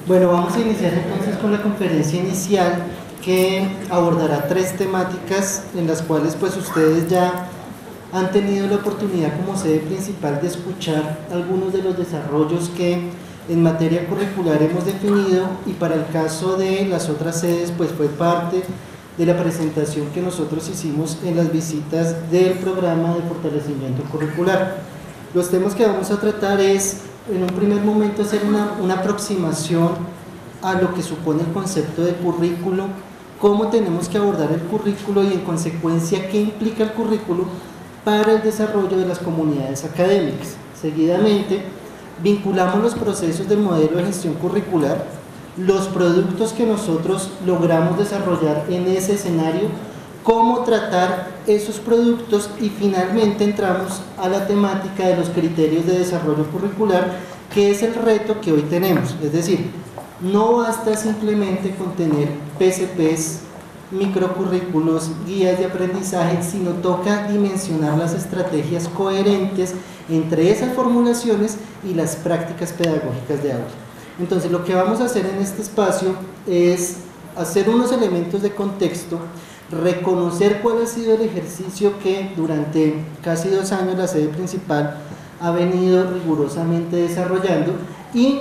Bueno, vamos a iniciar entonces con la conferencia inicial que abordará 3 temáticas en las cuales pues ustedes ya han tenido la oportunidad como sede principal de escuchar algunos de los desarrollos que en materia curricular hemos definido, y para el caso de las otras sedes pues fue parte de la presentación que nosotros hicimos en las visitas del programa de fortalecimiento curricular. Los temas que vamos a tratar es, en un primer momento, hacer una aproximación a lo que supone el concepto de currículo, cómo tenemos que abordar el currículo y en consecuencia qué implica el currículo para el desarrollo de las comunidades académicas. Seguidamente, vinculamos los procesos del modelo de gestión curricular, los productos que nosotros logramos desarrollar en ese escenario, cómo tratar esos productos y finalmente entramos a la temática de los criterios de desarrollo curricular, que es el reto que hoy tenemos. Es decir, no basta simplemente con tener PCPs, microcurrículos, guías de aprendizaje, sino toca dimensionar las estrategias coherentes entre esas formulaciones y las prácticas pedagógicas de aula. Entonces, lo que vamos a hacer en este espacio es hacer unos elementos de contexto, reconocer cuál ha sido el ejercicio que durante casi 2 años la sede principal ha venido rigurosamente desarrollando y,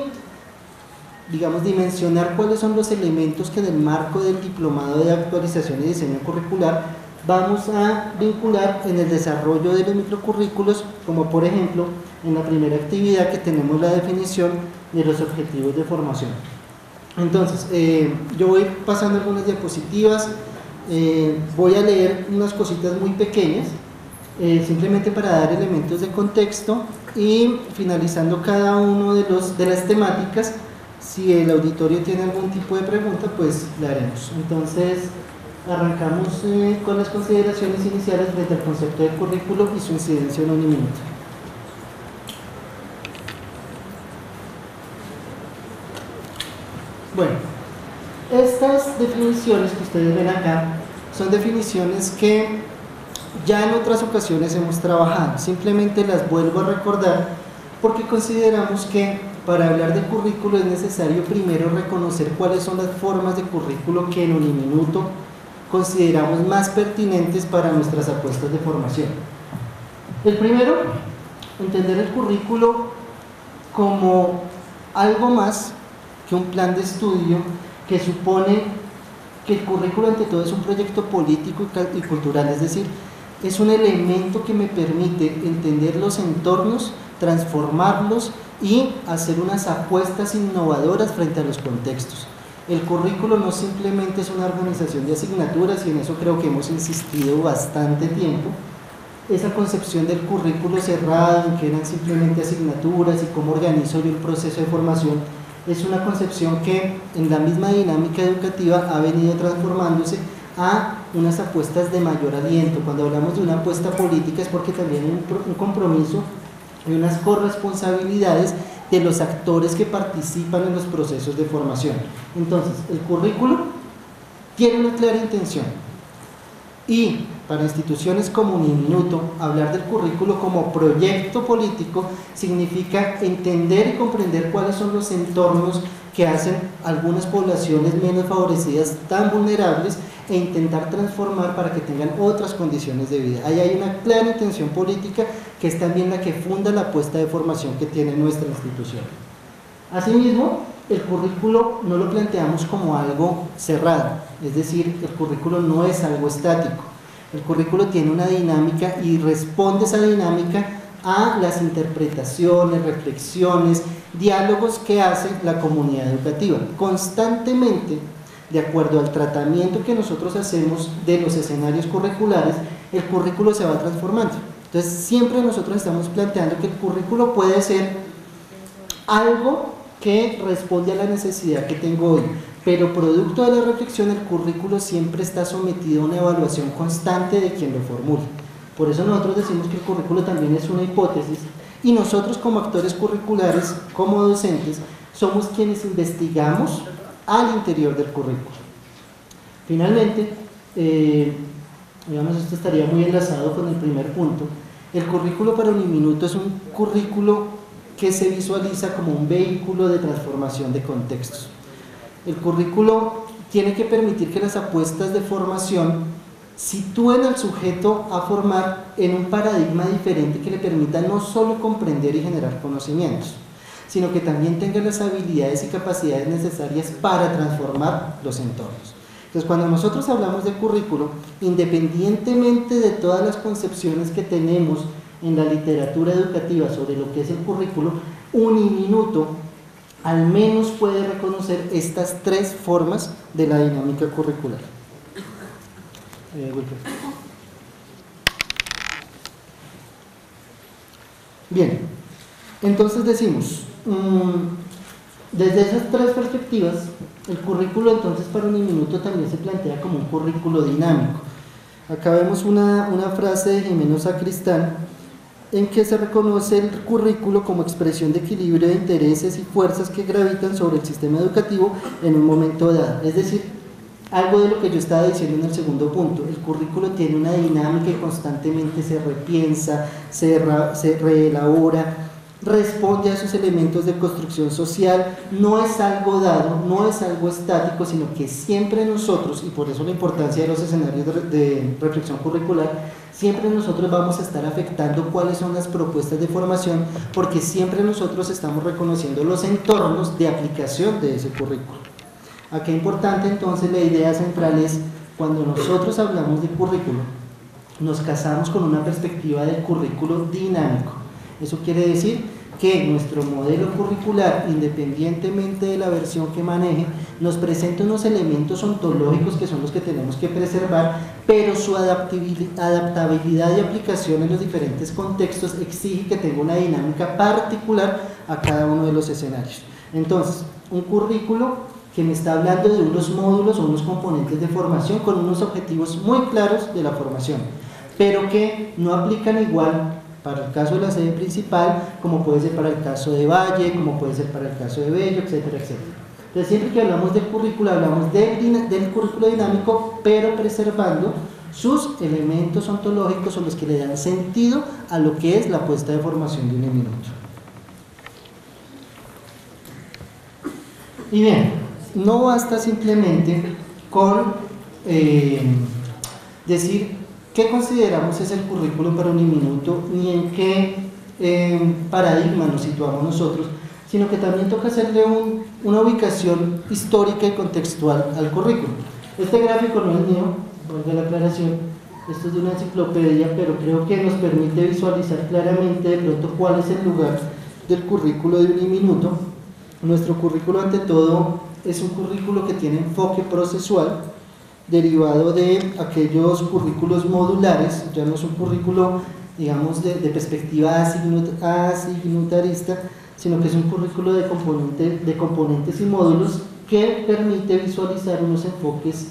digamos, dimensionar cuáles son los elementos que en el marco del diplomado de actualización y diseño curricular vamos a vincular en el desarrollo de los microcurrículos, como por ejemplo en la primera actividad que tenemos la definición de los objetivos de formación. Entonces, yo voy pasando algunas diapositivas, voy a leer unas cositas muy pequeñas, simplemente para dar elementos de contexto, y finalizando cada uno de las temáticas, si el auditorio tiene algún tipo de pregunta, pues la haremos. Entonces, arrancamos con las consideraciones iniciales frente al concepto de currículo y su incidencia en un minuto. Bueno, estas definiciones que ustedes ven acá son definiciones que ya en otras ocasiones hemos trabajado. Simplemente las vuelvo a recordar porque consideramos que para hablar de currículo es necesario primero reconocer cuáles son las formas de currículo que en Uniminuto consideramos más pertinentes para nuestras apuestas de formación. El primero, entender el currículo como algo más que un plan de estudio que supone que el currículo ante todo es un proyecto político y cultural, es decir, es un elemento que me permite entender los entornos, transformarlos y hacer unas apuestas innovadoras frente a los contextos. El currículo no simplemente es una organización de asignaturas, y en eso creo que hemos insistido bastante tiempo. Esa concepción del currículo cerrado, en que eran simplemente asignaturas y cómo organizo yo el proceso de formación, es una concepción que en la misma dinámica educativa ha venido transformándose a unas apuestas de mayor aliento. Cuando hablamos de una apuesta política es porque también hay un compromiso y unas corresponsabilidades de los actores que participan en los procesos de formación. Entonces, el currículo tiene una clara intención, y para instituciones como Uniminuto, hablar del currículo como proyecto político significa entender y comprender cuáles son los entornos que hacen algunas poblaciones menos favorecidas tan vulnerables e intentar transformar para que tengan otras condiciones de vida. Ahí hay una clara intención política que es también la que funda la apuesta de formación que tiene nuestra institución. Asimismo, el currículo no lo planteamos como algo cerrado, es decir, el currículo no es algo estático. El currículo tiene una dinámica y responde esa dinámica a las interpretaciones, reflexiones, diálogos que hace la comunidad educativa. Constantemente, de acuerdo al tratamiento que nosotros hacemos de los escenarios curriculares, el currículo se va transformando. Entonces, siempre nosotros estamos planteando que el currículo puede ser algo que responde a la necesidad que tengo hoy, pero producto de la reflexión, el currículo siempre está sometido a una evaluación constante de quien lo formula. Por eso nosotros decimos que el currículo también es una hipótesis, y nosotros como actores curriculares, como docentes, somos quienes investigamos al interior del currículo. Finalmente, digamos, esto estaría muy enlazado con el primer punto. El currículo para Uniminuto es un currículo que se visualiza como un vehículo de transformación de contextos. El currículo tiene que permitir que las apuestas de formación sitúen al sujeto a formar en un paradigma diferente que le permita no solo comprender y generar conocimientos, sino que también tenga las habilidades y capacidades necesarias para transformar los entornos. Entonces, cuando nosotros hablamos de currículo, independientemente de todas las concepciones que tenemos en la literatura educativa sobre lo que es el currículo, Uniminuto al menos puede reconocer estas tres formas de la dinámica curricular. Bien, entonces decimos, desde esas tres perspectivas, el currículo entonces para Uniminuto también se plantea como un currículo dinámico. Acá vemos una frase de Jimeno Sacristán en que se reconoce el currículo como expresión de equilibrio de intereses y fuerzas que gravitan sobre el sistema educativo en un momento dado. Es decir, algo de lo que yo estaba diciendo en el segundo punto, el currículo tiene una dinámica y constantemente se repiensa, se reelabora, responde a esos elementos de construcción social, no es algo dado, no es algo estático, sino que siempre nosotros, y por eso la importancia de los escenarios de reflexión curricular, siempre nosotros vamos a estar afectando cuáles son las propuestas de formación, porque siempre nosotros estamos reconociendo los entornos de aplicación de ese currículo. Acá importante entonces la idea central es, cuando nosotros hablamos de currículo, nos casamos con una perspectiva del currículo dinámico. Eso quiere decir que nuestro modelo curricular, independientemente de la versión que maneje, nos presenta unos elementos ontológicos que son los que tenemos que preservar, pero su adaptabilidad y aplicación en los diferentes contextos exige que tenga una dinámica particular a cada uno de los escenarios. Entonces, un currículo que me está hablando de unos módulos o unos componentes de formación con unos objetivos muy claros de la formación, pero que no aplican igual para el caso de la sede principal, como puede ser para el caso de Valle, como puede ser para el caso de Bello, etcétera, etcétera. Entonces, siempre que hablamos del currículo, hablamos del currículo dinámico, pero preservando sus elementos ontológicos o los que le dan sentido a lo que es la apuesta de formación de Uniminuto. Y bien, no basta simplemente con decir qué consideramos es el currículum para Uniminuto ni en qué paradigma nos situamos nosotros, sino que también toca hacerle una ubicación histórica y contextual al currículum. Este gráfico no es mío, valga la aclaración, esto es de una enciclopedia, pero creo que nos permite visualizar claramente de pronto cuál es el lugar del currículo de Uniminuto. Nuestro currículo, ante todo, es un currículo que tiene enfoque procesual, derivado de aquellos currículos modulares. Ya no es un currículo, digamos, de perspectiva asignutarista, sino que es un currículo de componentes y módulos que permite visualizar unos enfoques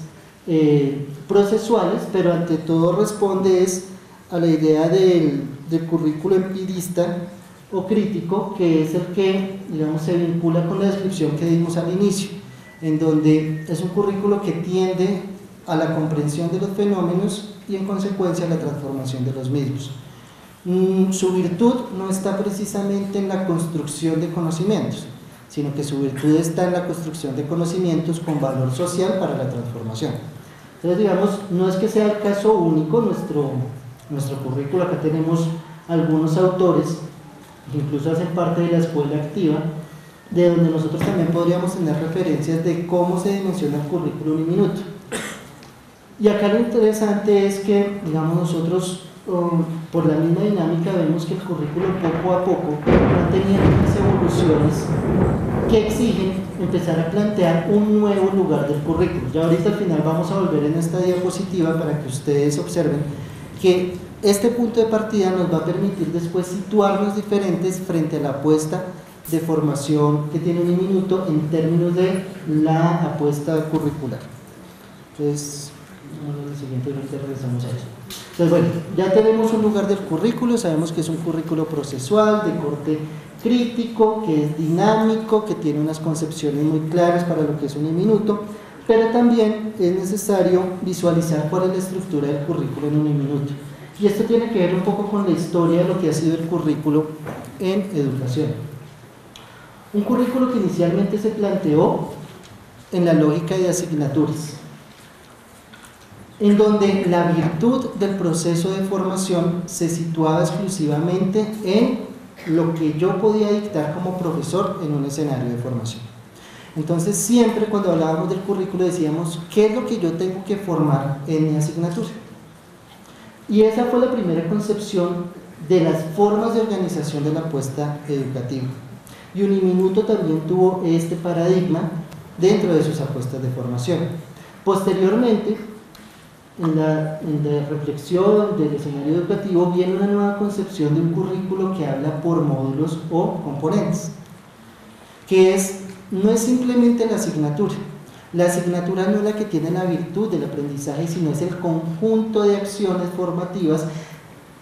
procesuales, pero ante todo responde a la idea del currículo empirista o crítico, que es el que, digamos, se vincula con la descripción que dimos al inicio, en donde es un currículo que tiende a la comprensión de los fenómenos y en consecuencia a la transformación de los mismos. Su virtud no está precisamente en la construcción de conocimientos, sino que su virtud está en la construcción de conocimientos con valor social para la transformación. Entonces, digamos, no es que sea el caso único nuestro currículo. Acá tenemos algunos autores que incluso hacen parte de la escuela activa, de donde nosotros también podríamos tener referencias de cómo se dimensiona el currículo Uniminuto. Y acá lo interesante es que, digamos, nosotros por la misma dinámica vemos que el currículo poco a poco va teniendo unas evoluciones que exigen empezar a plantear un nuevo lugar del currículo. Ya ahorita al final vamos a volver en esta diapositiva para que ustedes observen que este punto de partida nos va a permitir después situarnos diferentes frente a la apuesta de formación que tiene Uniminuto en términos de la apuesta curricular. Entonces, en el siguiente ahorita regresamos a eso. Entonces, bueno, ya tenemos un lugar del currículo, sabemos que es un currículo procesual, de corte crítico, que es dinámico, que tiene unas concepciones muy claras para lo que es Uniminuto, pero también es necesario visualizar cuál es la estructura del currículo en Uniminuto. Y esto tiene que ver un poco con la historia de lo que ha sido el currículo en educación. Un currículo que inicialmente se planteó en la lógica de asignaturas, en donde la virtud del proceso de formación se situaba exclusivamente en lo que yo podía dictar como profesor en un escenario de formación. Entonces siempre cuando hablábamos del currículo decíamos, ¿qué es lo que yo tengo que formar en mi asignatura? Y esa fue la primera concepción de las formas de organización de la apuesta educativa. Y Uniminuto también tuvo este paradigma dentro de sus apuestas de formación. Posteriormente, en la reflexión del escenario educativo viene una nueva concepción de un currículo que habla por módulos o componentes, que no es simplemente la asignatura. La asignatura no es la que tiene la virtud del aprendizaje, sino es el conjunto de acciones formativas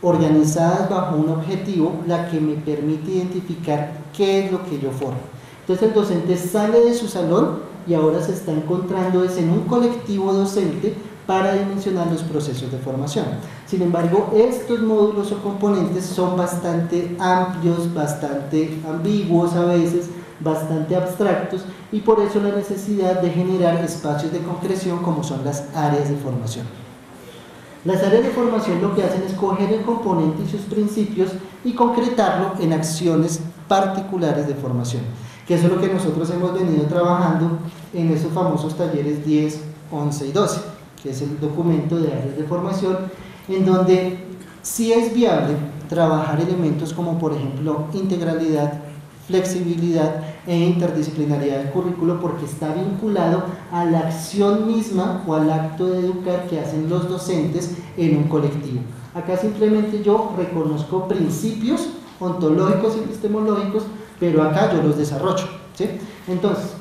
organizadas bajo un objetivo, la que me permite identificar qué es lo que yo formo. Entonces el docente sale de su salón y ahora se está encontrando en un colectivo docente para dimensionar los procesos de formación. Sin embargo, estos módulos o componentes son bastante amplios, bastante ambiguos a veces, bastante abstractos, y por eso la necesidad de generar espacios de concreción como son las áreas de formación. Las áreas de formación lo que hacen es coger el componente y sus principios y concretarlo en acciones particulares de formación, que eso es lo que nosotros hemos venido trabajando en esos famosos talleres 10, 11 y 12, que es el documento de áreas de formación, en donde sí es viable trabajar elementos como por ejemplo integralidad, flexibilidad e interdisciplinariedad del currículo, porque está vinculado a la acción misma o al acto de educar que hacen los docentes en un colectivo. Acá simplemente yo reconozco principios ontológicos y epistemológicos, pero acá yo los desarrollo, ¿sí? Entonces,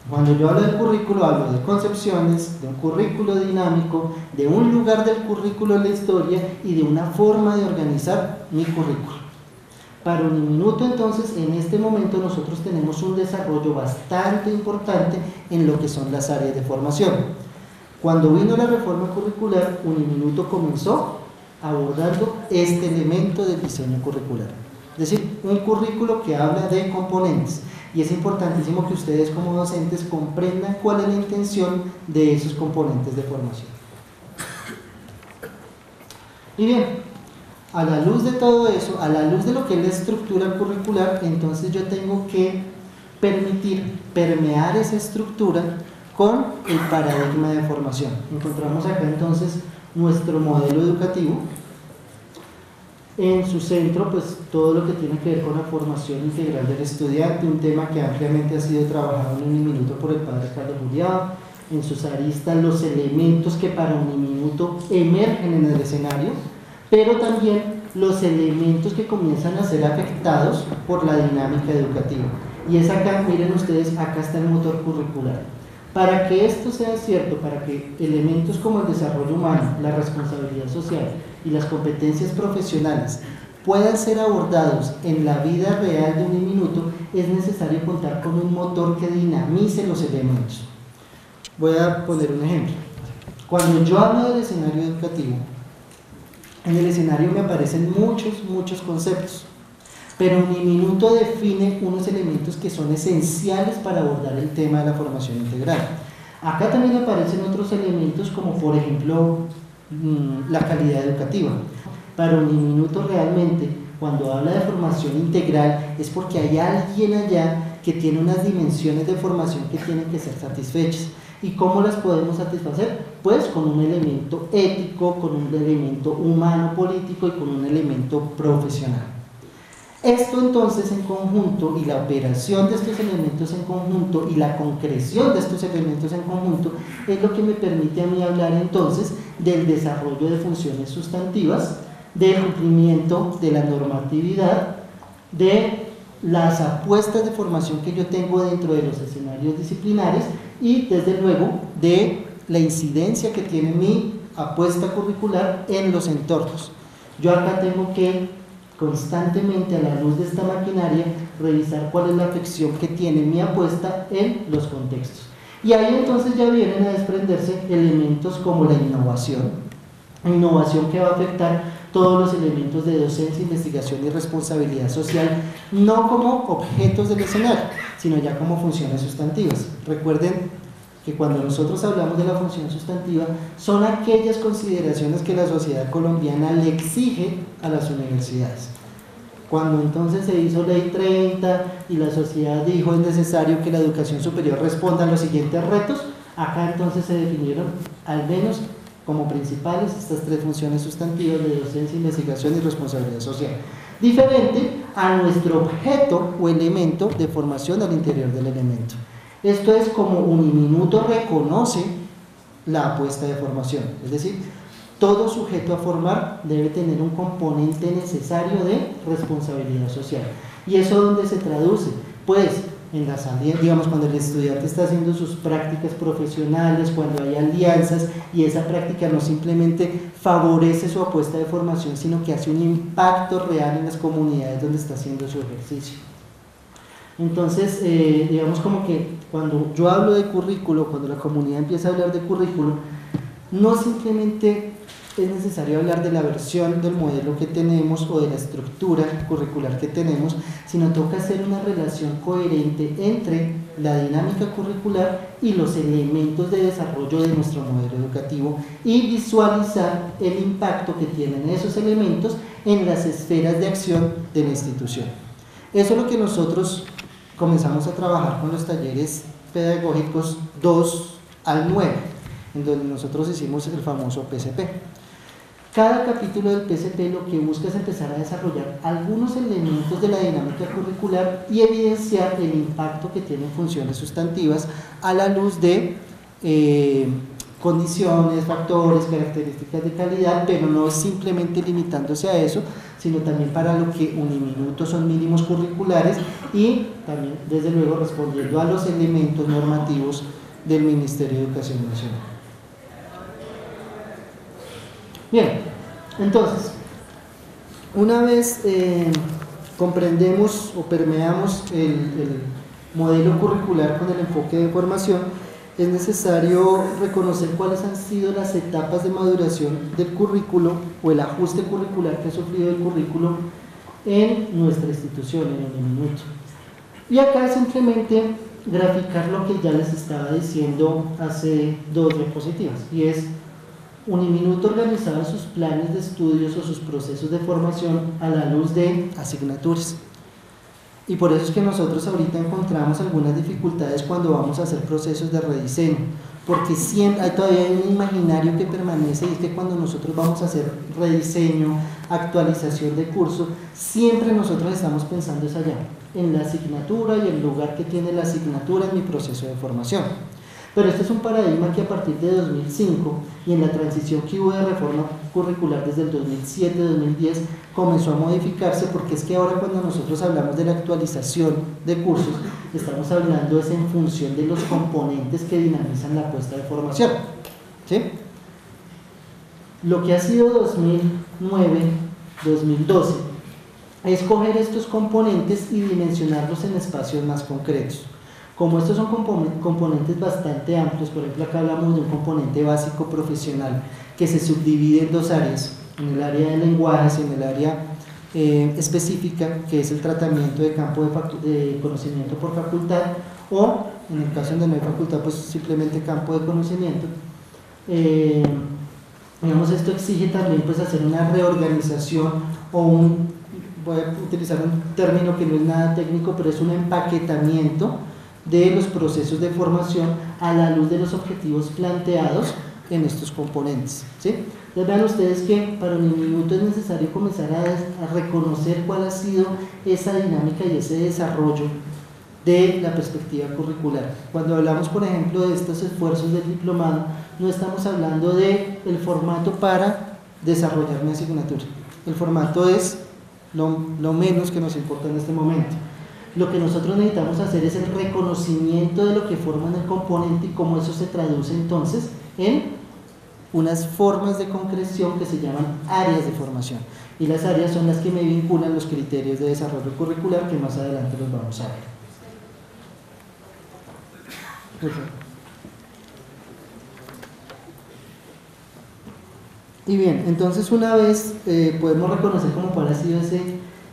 cuando yo hablo del currículo, hablo de concepciones, de un currículo dinámico, de un lugar del currículo en la historia y de una forma de organizar mi currículo. Para Uniminuto, entonces, en este momento nosotros tenemos un desarrollo bastante importante en lo que son las áreas de formación. Cuando vino la reforma curricular, Uniminuto comenzó abordando este elemento del diseño curricular. Es decir, un currículo que habla de componentes. Y es importantísimo que ustedes como docentes comprendan cuál es la intención de esos componentes de formación. Y bien, a la luz de todo eso, a la luz de lo que es la estructura curricular, entonces yo tengo que permitir permear esa estructura con el paradigma de formación. Encontramos acá entonces nuestro modelo educativo. En su centro, pues todo lo que tiene que ver con la formación integral del estudiante, un tema que ampliamente ha sido trabajado en Uniminuto por el padre Carlos Juliado. En sus aristas, los elementos que para Uniminuto emergen en el escenario, pero también los elementos que comienzan a ser afectados por la dinámica educativa. Y es acá, miren ustedes, acá está el motor curricular. Para que esto sea cierto, para que elementos como el desarrollo humano, la responsabilidad social y las competencias profesionales puedan ser abordados en la vida real de Uniminuto, es necesario contar con un motor que dinamice los elementos. Voy a poner un ejemplo. Cuando yo hablo del escenario educativo, en el escenario me aparecen muchos conceptos, pero Uniminuto define unos elementos que son esenciales para abordar el tema de la formación integral. Acá también aparecen otros elementos como por ejemplo la calidad educativa. Para Uniminuto realmente cuando habla de formación integral es porque hay alguien allá que tiene unas dimensiones de formación que tienen que ser satisfechas. ¿Y cómo las podemos satisfacer? Pues con un elemento ético, con un elemento humano político y con un elemento profesional. Esto entonces en conjunto y la operación de estos elementos en conjunto y la concreción de estos elementos en conjunto es lo que me permite a mí hablar entonces del desarrollo de funciones sustantivas, del cumplimiento de la normatividad, de las apuestas de formación que yo tengo dentro de los escenarios disciplinares y desde luego de la incidencia que tiene mi apuesta curricular en los entornos. Yo acá tengo que constantemente a la luz de esta maquinaria revisar cuál es la afección que tiene mi apuesta en los contextos. Y ahí entonces ya vienen a desprenderse elementos como la innovación que va a afectar todos los elementos de docencia, investigación y responsabilidad social, no como objetos del escenario, sino ya como funciones sustantivas. Recuerden que cuando nosotros hablamos de la función sustantiva, son aquellas consideraciones que la sociedad colombiana le exige a las universidades. Cuando entonces se hizo Ley 30 y la sociedad dijo es necesario que la educación superior responda a los siguientes retos, acá entonces se definieron al menos como principales estas tres funciones sustantivas de docencia, investigación y responsabilidad social, diferente a nuestro objeto o elemento de formación al interior del elemento. Esto es como Uniminuto reconoce la apuesta de formación, es decir, todo sujeto a formar debe tener un componente necesario de responsabilidad social. ¿Y eso dónde se traduce? Pues en la salida, digamos, cuando el estudiante está haciendo sus prácticas profesionales, cuando hay alianzas y esa práctica no simplemente favorece su apuesta de formación, sino que hace un impacto real en las comunidades donde está haciendo su ejercicio. Entonces, digamos como que cuando yo hablo de currículo, cuando la comunidad empieza a hablar de currículo, no simplemente es necesario hablar de la versión del modelo que tenemos o de la estructura curricular que tenemos, sino toca hacer una relación coherente entre la dinámica curricular y los elementos de desarrollo de nuestro modelo educativo y visualizar el impacto que tienen esos elementos en las esferas de acción de la institución. Eso es lo que nosotros comenzamos a trabajar con los talleres pedagógicos 2 al 9, en donde nosotros hicimos el famoso PCP. Cada capítulo del PCP lo que busca es empezar a desarrollar algunos elementos de la dinámica curricular y evidenciar el impacto que tienen funciones sustantivas a la luz de condiciones, factores, características de calidad, pero no simplemente limitándose a eso, sino también para lo que Uniminuto son mínimos curriculares y también, desde luego, respondiendo a los elementos normativos del Ministerio de Educación Nacional. Bien, entonces, una vez comprendemos o permeamos el modelo curricular con el enfoque de formación, es necesario reconocer cuáles han sido las etapas de maduración del currículo o el ajuste curricular que ha sufrido el currículo en nuestra institución, en Uniminuto. Y acá simplemente graficar lo que ya les estaba diciendo hace 2 diapositivas, y es Uniminuto organizaba sus planes de estudios o sus procesos de formación a la luz de asignaturas. Y por eso es que nosotros ahorita encontramos algunas dificultades cuando vamos a hacer procesos de rediseño, porque siempre todavía hay un imaginario que permanece, y es que cuando nosotros vamos a hacer rediseño, actualización de curso, siempre nosotros estamos pensando es allá, en la asignatura y el lugar que tiene la asignatura en mi proceso de formación. Pero este es un paradigma que a partir de 2005 y en la transición que hubo de reforma curricular desde el 2007-2010 comenzó a modificarse, porque es que ahora cuando nosotros hablamos de la actualización de cursos, estamos hablando es en función de los componentes que dinamizan la apuesta de formación, ¿sí? Lo que ha sido 2009-2012 es coger estos componentes y dimensionarlos en espacios más concretos. Como estos son componentes bastante amplios, por ejemplo acá hablamos de un componente básico profesional que se subdivide en 2 áreas, en el área de lenguajes y en el área específica, que es el tratamiento de campo de conocimiento por facultad, o en el caso donde no hay facultad, pues simplemente campo de conocimiento. Digamos, esto exige también pues hacer una reorganización o voy a utilizar un término que no es nada técnico, pero es un empaquetamiento de los procesos de formación a la luz de los objetivos planteados en estos componentes, ¿sí? Entonces vean ustedes que para Uniminuto es necesario comenzar a reconocer cuál ha sido esa dinámica y ese desarrollo de la perspectiva curricular. Cuando hablamos, por ejemplo, de estos esfuerzos del diplomado, no estamos hablando del formato para desarrollar una asignatura. El formato es lo menos que nos importa en este momento. Lo que nosotros necesitamos hacer es el reconocimiento de lo que forman el componente y cómo eso se traduce entonces en unas formas de concreción que se llaman áreas de formación. Y las áreas son las que me vinculan los criterios de desarrollo curricular, que más adelante los vamos a ver. Y bien, entonces una vez podemos reconocer como cuál ha sido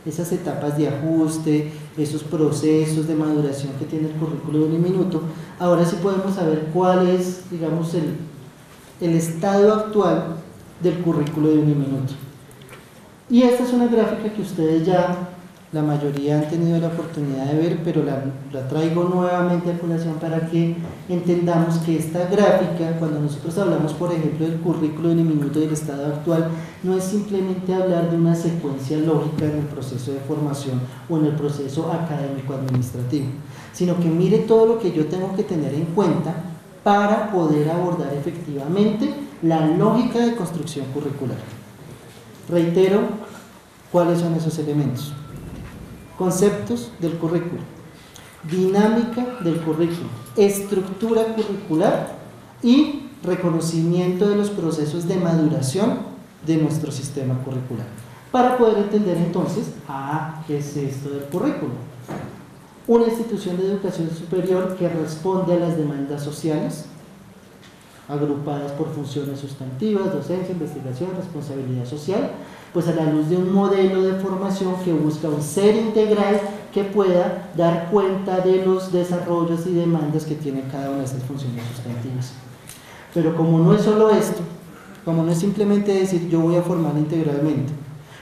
esas etapas de ajuste, esos procesos de maduración que tiene el currículo de Uniminuto, ahora sí podemos saber cuál es, digamos, el estado actual del currículo de Uniminuto. Y esta es una gráfica que ustedes ya, la mayoría han tenido la oportunidad de ver, pero la traigo nuevamente a colación para que entendamos que esta gráfica, cuando nosotros hablamos, por ejemplo, del currículo de Uniminuto y del estado actual, no es simplemente hablar de una secuencia lógica en el proceso de formación o en el proceso académico-administrativo, sino que mire todo lo que yo tengo que tener en cuenta para poder abordar efectivamente la lógica de construcción curricular. Reitero, ¿cuáles son esos elementos? Conceptos del currículo, dinámica del currículo, estructura curricular y reconocimiento de los procesos de maduración de nuestro sistema curricular, para poder entender entonces, ¿qué es esto del currículo? Una institución de educación superior que responde a las demandas sociales, agrupadas por funciones sustantivas, docencia, investigación, responsabilidad social, pues a la luz de un modelo de formación que busca un ser integral que pueda dar cuenta de los desarrollos y demandas que tiene cada una de estas funciones sustantivas. Pero como no es solo esto, como no es simplemente decir yo voy a formar integralmente,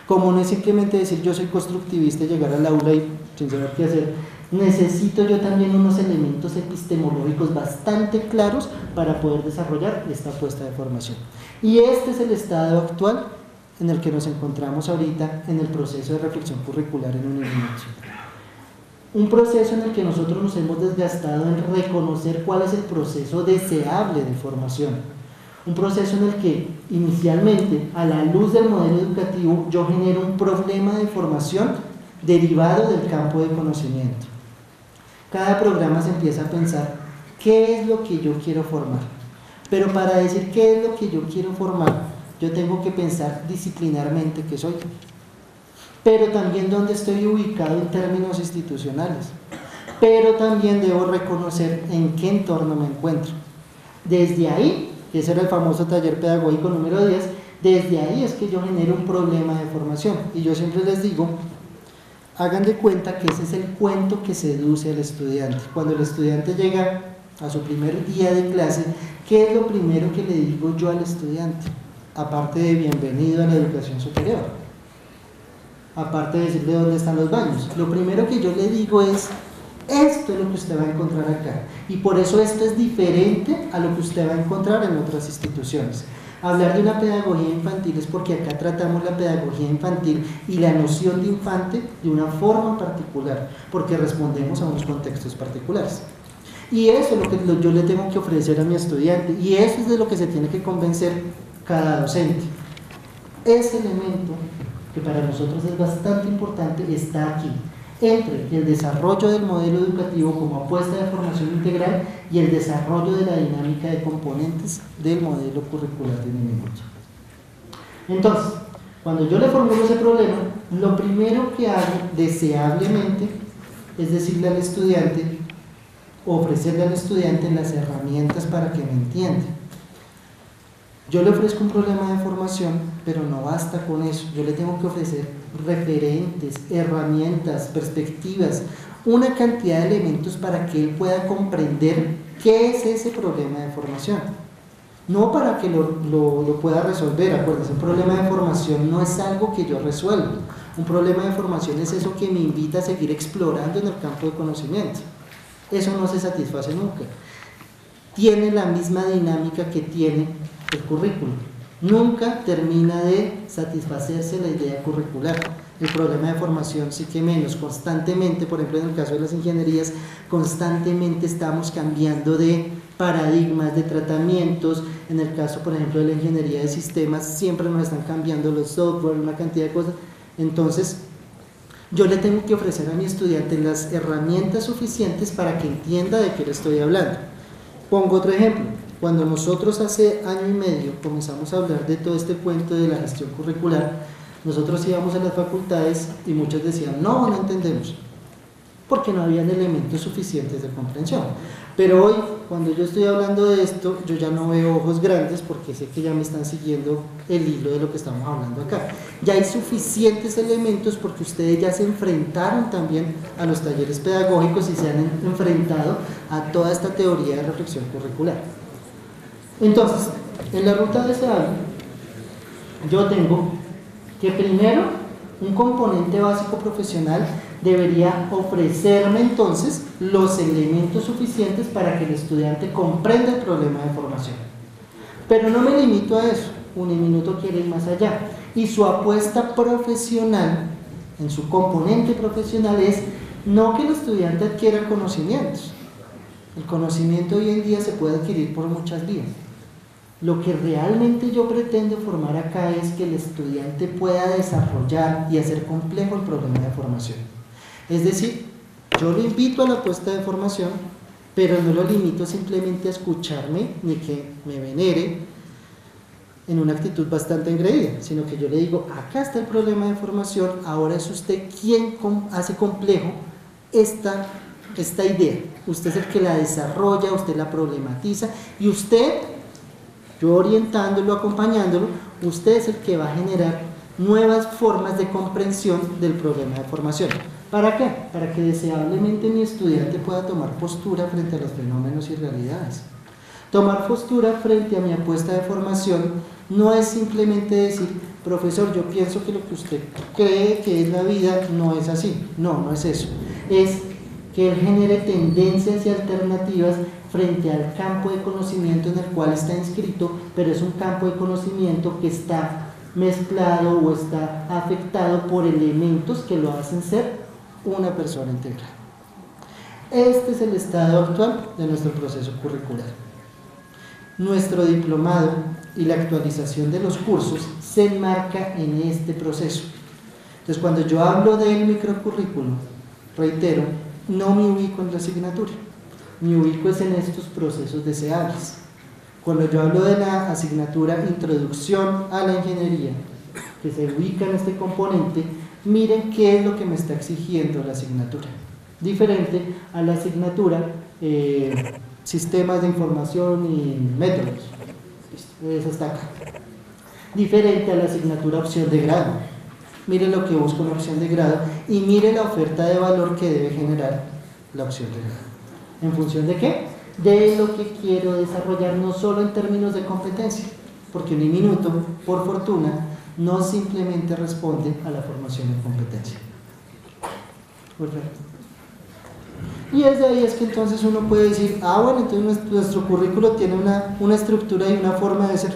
como no es simplemente decir yo soy constructivista y llegar al aula y sin saber qué hacer, necesito yo también unos elementos epistemológicos bastante claros para poder desarrollar esta apuesta de formación. Y este es el estado actual en el que nos encontramos ahorita en el proceso de reflexión curricular en Uniminuto. Un proceso en el que nosotros nos hemos desgastado en reconocer cuál es el proceso deseable de formación. Un proceso en el que inicialmente, a la luz del modelo educativo, yo genero un problema de formación derivado del campo de conocimiento. Cada programa se empieza a pensar qué es lo que yo quiero formar, pero para decir qué es lo que yo quiero formar, yo tengo que pensar disciplinarmente qué soy, pero también dónde estoy ubicado en términos institucionales, pero también debo reconocer en qué entorno me encuentro. Desde ahí, ese era el famoso taller pedagógico número 10, desde ahí es que yo genero un problema de formación, y yo siempre les digo, hagan de cuenta que ese es el cuento que seduce al estudiante. Cuando el estudiante llega a su primer día de clase, ¿qué es lo primero que le digo yo al estudiante? Aparte de bienvenido a la educación superior, aparte de decirle dónde están los baños, lo primero que yo le digo es, esto es lo que usted va a encontrar acá, y por eso esto es diferente a lo que usted va a encontrar en otras instituciones. Hablar de una pedagogía infantil es porque acá tratamos la pedagogía infantil y la noción de infante de una forma particular, porque respondemos a unos contextos particulares. Y eso es lo que yo le tengo que ofrecer a mi estudiante, y eso es de lo que se tiene que convencer cada docente. Ese elemento, que para nosotros es bastante importante, está aquí, entre el desarrollo del modelo educativo como apuesta de formación integral y el desarrollo de la dinámica de componentes del modelo curricular de Uniminuto. Entonces, cuando yo le formulo ese problema, lo primero que hago deseablemente es decirle al estudiante, ofrecerle al estudiante las herramientas para que me entienda. Yo le ofrezco un problema de formación, pero no basta con eso. Yo le tengo que ofrecer referentes, herramientas, perspectivas, una cantidad de elementos para que él pueda comprender qué es ese problema de formación. No para que lo pueda resolver. Acuérdense, un problema de formación no es algo que yo resuelvo. Un problema de formación es eso que me invita a seguir explorando en el campo de conocimiento. Eso no se satisface nunca. Tiene la misma dinámica que tiene el currículo. Nunca termina de satisfacerse la idea curricular. El problema de formación sí que menos. Constantemente, por ejemplo en el caso de las ingenierías, constantemente estamos cambiando de paradigmas, de tratamientos. En el caso, por ejemplo, de la ingeniería de sistemas, siempre nos están cambiando los software, una cantidad de cosas. Entonces, yo le tengo que ofrecer a mi estudiante las herramientas suficientes para que entienda de qué le estoy hablando. Pongo otro ejemplo. Cuando nosotros hace año y medio comenzamos a hablar de todo este cuento de la gestión curricular, nosotros íbamos a las facultades y muchos decían, no entendemos, porque no habían elementos suficientes de comprensión. Pero hoy, cuando yo estoy hablando de esto, yo ya no veo ojos grandes porque sé que ya me están siguiendo el hilo de lo que estamos hablando acá. Ya hay suficientes elementos porque ustedes ya se enfrentaron también a los talleres pedagógicos y se han enfrentado a toda esta teoría de reflexión curricular. Entonces, en la ruta deseable, yo tengo que primero un componente básico profesional debería ofrecerme entonces los elementos suficientes para que el estudiante comprenda el problema de formación. Pero no me limito a eso, Uniminuto quiere ir más allá. Y su apuesta profesional, en su componente profesional, es no que el estudiante adquiera conocimientos. El conocimiento hoy en día se puede adquirir por muchas vías. Lo que realmente yo pretendo formar acá es que el estudiante pueda desarrollar y hacer complejo el problema de formación. Es decir, yo lo invito a la apuesta de formación, pero no lo limito simplemente a escucharme ni que me venere en una actitud bastante engreída, sino que yo le digo, acá está el problema de formación, ahora es usted quien hace complejo esta idea. Usted es el que la desarrolla, usted la problematiza y usted, yo orientándolo, acompañándolo, usted es el que va a generar nuevas formas de comprensión del problema de formación. ¿Para qué? Para que deseablemente mi estudiante pueda tomar postura frente a los fenómenos y realidades. Tomar postura frente a mi apuesta de formación no es simplemente decir, profesor, yo pienso que lo que usted cree que es la vida no es así. No, no es eso. Es que él genere tendencias y alternativas frente al campo de conocimiento en el cual está inscrito, pero es un campo de conocimiento que está mezclado o está afectado por elementos que lo hacen ser una persona integral. Este es el estado actual de nuestro proceso curricular. Nuestro diplomado y la actualización de los cursos se enmarca en este proceso. Entonces, cuando yo hablo del microcurrículo, reitero, no me ubico en la asignatura, me ubico es en estos procesos deseables. Cuando yo hablo de la asignatura Introducción a la Ingeniería, que se ubica en este componente, miren qué es lo que me está exigiendo la asignatura. Diferente a la asignatura Sistemas de Información y Métodos. Esa está acá. Diferente a la asignatura Opción de Grado. Miren lo que busco en la opción de grado y miren la oferta de valor que debe generar la opción de grado. ¿En función de qué? De lo que quiero desarrollar, no solo en términos de competencia, porque Uniminuto, por fortuna, no simplemente responde a la formación en competencia. Perfecto. Y desde ahí es que entonces uno puede decir, bueno, entonces nuestro currículo tiene una estructura y una forma de ser.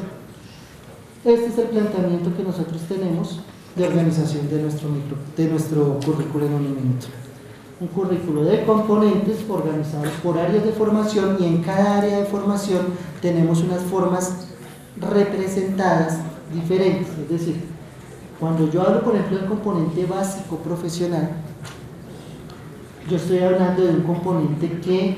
Este es el planteamiento que nosotros tenemos de organización de nuestro currículo en Uniminuto. Un currículo de componentes organizados por áreas de formación y en cada área de formación tenemos unas formas representadas diferentes. Es decir, cuando yo hablo, por ejemplo, del componente básico profesional, yo estoy hablando de un componente que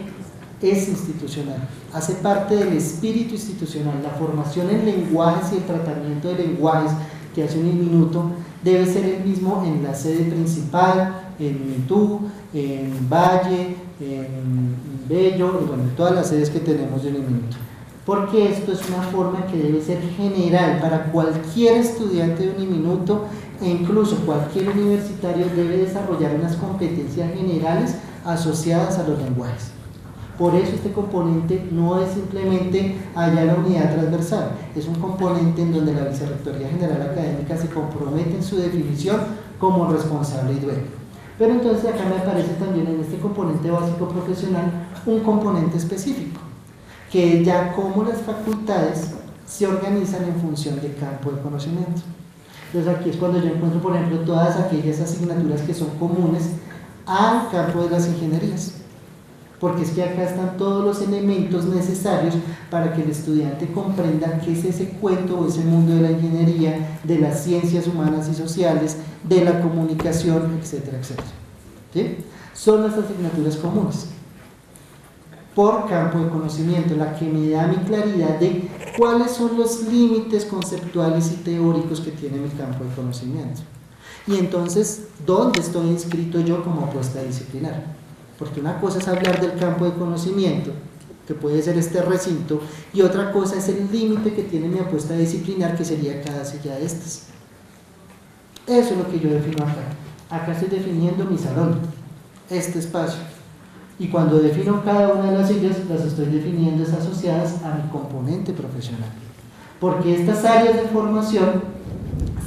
es institucional, hace parte del espíritu institucional. La formación en lenguajes y el tratamiento de lenguajes que hace Uniminuto debe ser el mismo en la sede principal, en Mitú, en Valle, en Bello, y bueno, en todas las sedes que tenemos de Uniminuto. Porque esto es una forma que debe ser general para cualquier estudiante de Uniminuto e incluso cualquier universitario debe desarrollar unas competencias generales asociadas a los lenguajes. Por eso este componente no es simplemente allá la unidad transversal, es un componente en donde la Vicerrectoría General Académica se compromete en su definición como responsable y dueño. Pero entonces acá me aparece también en este componente básico profesional un componente específico, que es ya cómo las facultades se organizan en función del campo de conocimiento. Entonces aquí es cuando yo encuentro, por ejemplo, todas aquellas asignaturas que son comunes al campo de las ingenierías. Porque es que acá están todos los elementos necesarios para que el estudiante comprenda qué es ese cuento o ese mundo de la ingeniería, de las ciencias humanas y sociales, de la comunicación, etcétera, etcétera. ¿Sí? Son las asignaturas comunes por campo de conocimiento, la que me da mi claridad de cuáles son los límites conceptuales y teóricos que tiene mi campo de conocimiento. Y entonces, ¿dónde estoy inscrito yo como apuesta disciplinar? Porque una cosa es hablar del campo de conocimiento, que puede ser este recinto, y otra cosa es el límite que tiene mi apuesta disciplinar, que sería cada silla de estas. Eso es lo que yo defino acá. Acá estoy definiendo mi salón, este espacio. Y cuando defino cada una de las sillas, las estoy definiendo asociadas a mi componente profesional. Porque estas áreas de formación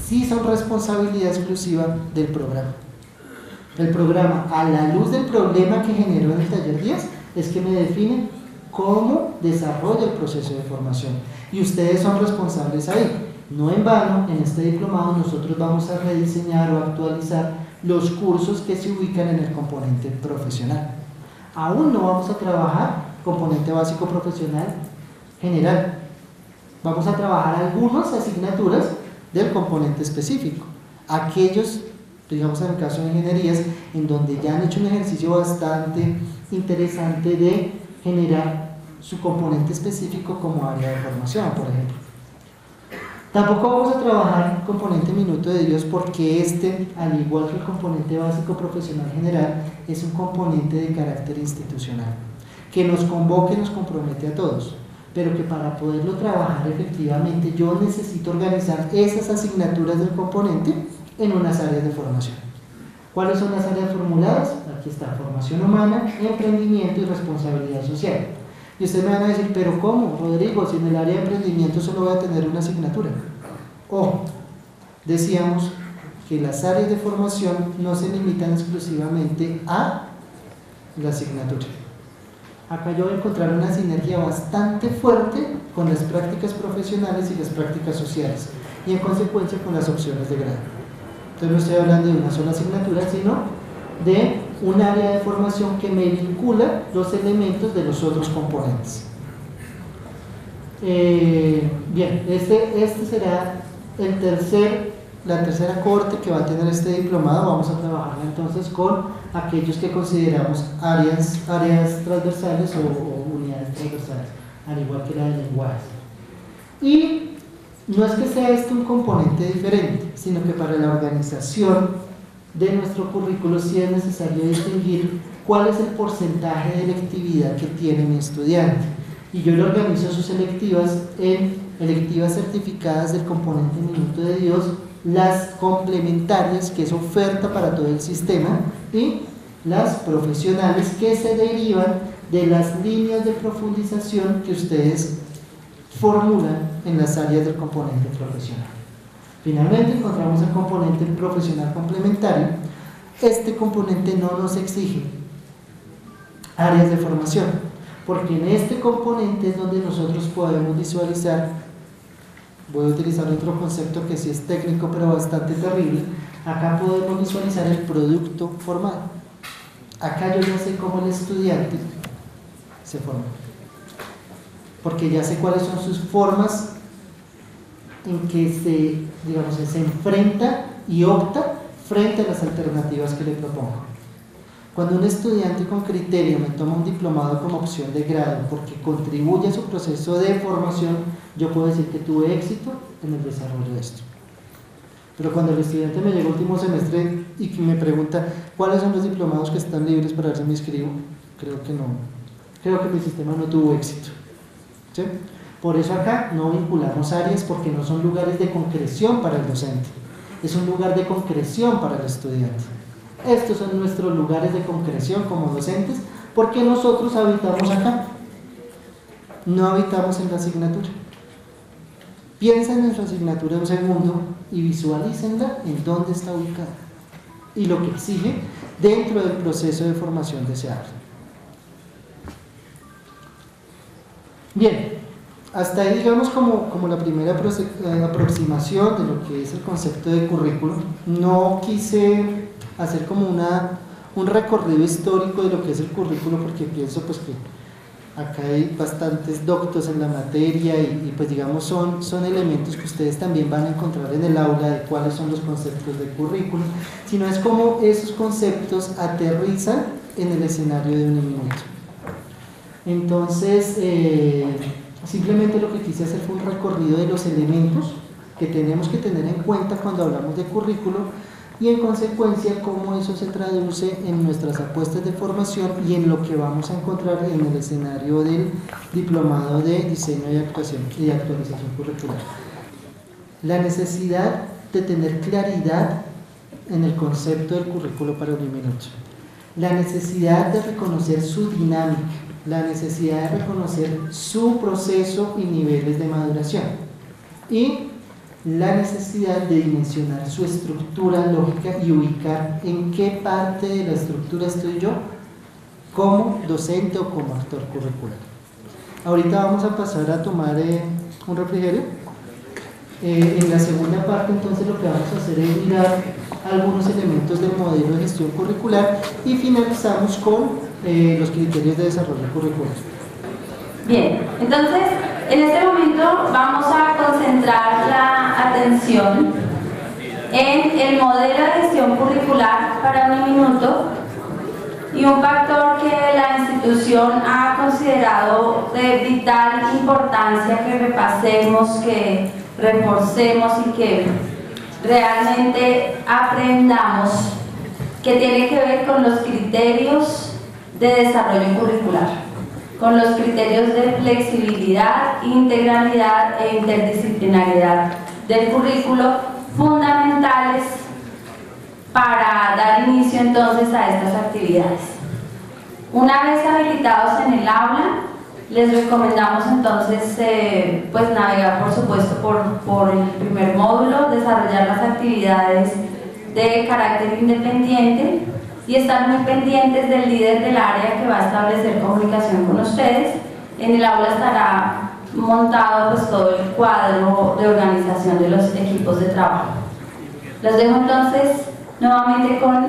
sí son responsabilidad exclusiva del programa. El programa, a la luz del problema que generó en el taller 10, es que me define cómo desarrolla el proceso de formación. Y ustedes son responsables ahí. No en vano, en este diplomado nosotros vamos a rediseñar o actualizar los cursos que se ubican en el componente profesional. Aún no vamos a trabajar componente básico profesional general. Vamos a trabajar algunas asignaturas del componente específico. Aquellos, digamos en el caso de ingenierías, en donde ya han hecho un ejercicio bastante interesante de generar su componente específico como área de formación, por ejemplo. Tampoco vamos a trabajar el componente minuto de Dios, porque este, al igual que el componente básico profesional general, es un componente de carácter institucional, que nos convoca y nos compromete a todos, pero que para poderlo trabajar efectivamente yo necesito organizar esas asignaturas del componente en unas áreas de formación. ¿Cuáles son las áreas formuladas? Aquí está: formación humana, emprendimiento y responsabilidad social. Y ustedes me van a decir, pero ¿cómo, Rodrigo? Si en el área de emprendimiento solo voy a tener una asignatura. Decíamos que las áreas de formación no se limitan exclusivamente a la asignatura. Acá yo voy a encontrar una sinergia bastante fuerte con las prácticas profesionales y las prácticas sociales, y en consecuencia con las opciones de grado. Entonces no estoy hablando de una sola asignatura, sino de un área de formación que me vincula los elementos de los otros componentes. Bien, este será la tercera cohorte que va a tener este diplomado. Vamos a trabajar entonces con aquellos que consideramos áreas transversales o unidades transversales, al igual que la de lenguajes. Y no es que sea este un componente diferente, sino que para la organización de nuestro currículo sí es necesario distinguir cuál es el porcentaje de electividad que tiene mi estudiante, y yo le organizo sus electivas en electivas certificadas del componente minuto de Dios, las complementarias, que es oferta para todo el sistema, y las profesionales, que se derivan de las líneas de profundización que ustedes formulan en las áreas del componente profesional. Finalmente encontramos el componente profesional complementario. Este componente no nos exige áreas de formación, porque en este componente es donde nosotros podemos visualizar, voy a utilizar otro concepto que sí es técnico pero bastante terrible, acá podemos visualizar el producto formado. Acá yo ya sé cómo el estudiante se forma, porque ya sé cuáles son sus formas en que se enfrenta y opta frente a las alternativas que le propongo. Cuando un estudiante con criterio me toma un diplomado como opción de grado porque contribuye a su proceso de formación, yo puedo decir que tuve éxito en el desarrollo de esto. Pero cuando el estudiante me llega último semestre y me pregunta cuáles son los diplomados que están libres para ver si me inscribo, creo que no, creo que mi sistema no tuvo éxito, ¿sí? Por eso acá no vinculamos áreas, porque no son lugares de concreción para el docente, es un lugar de concreción para el estudiante. Estos son nuestros lugares de concreción como docentes, porque nosotros habitamos acá, no habitamos en la asignatura. Piensen en su asignatura un segundo y visualícenla en dónde está ubicada y lo que exige dentro del proceso de formación deseable. Bien, hasta ahí digamos como la primera aproximación de lo que es el concepto de currículo. No quise hacer como un recorrido histórico de lo que es el currículo, porque pienso pues que acá hay bastantes doctos en la materia y pues digamos son elementos que ustedes también van a encontrar en el aula de cuáles son los conceptos de currículo, sino es como esos conceptos aterrizan en el escenario de un minuto. Entonces simplemente lo que quise hacer fue un recorrido de los elementos que tenemos que tener en cuenta cuando hablamos de currículo, y en consecuencia cómo eso se traduce en nuestras apuestas de formación y en lo que vamos a encontrar en el escenario del diplomado de diseño y actualización curricular. La necesidad de tener claridad en el concepto del currículo para Uniminuto, la necesidad de reconocer su dinámica, la necesidad de reconocer su proceso y niveles de maduración y la necesidad de dimensionar su estructura lógica y ubicar en qué parte de la estructura estoy yo como docente o como actor curricular. Ahorita vamos a pasar a tomar un refrigerio. En la segunda parte entonces lo que vamos a hacer es mirar algunos elementos del modelo de gestión curricular y finalizamos con los criterios de desarrollo curricular. Bien, entonces en este momento vamos a concentrar la atención en el modelo de gestión curricular para Uniminuto y un factor que la institución ha considerado de vital importancia que repasemos, que reforcemos y que realmente aprendamos, que tiene que ver con los criterios de desarrollo curricular, con los criterios de flexibilidad, integralidad e interdisciplinariedad del currículo, fundamentales para dar inicio entonces a estas actividades. Una vez habilitados en el aula, les recomendamos entonces pues navegar por supuesto por el primer módulo, desarrollar las actividades de carácter independiente y estar muy pendientes del líder del área que va a establecer comunicación con ustedes. En el aula estará montado pues todo el cuadro de organización de los equipos de trabajo. Los dejo entonces nuevamente con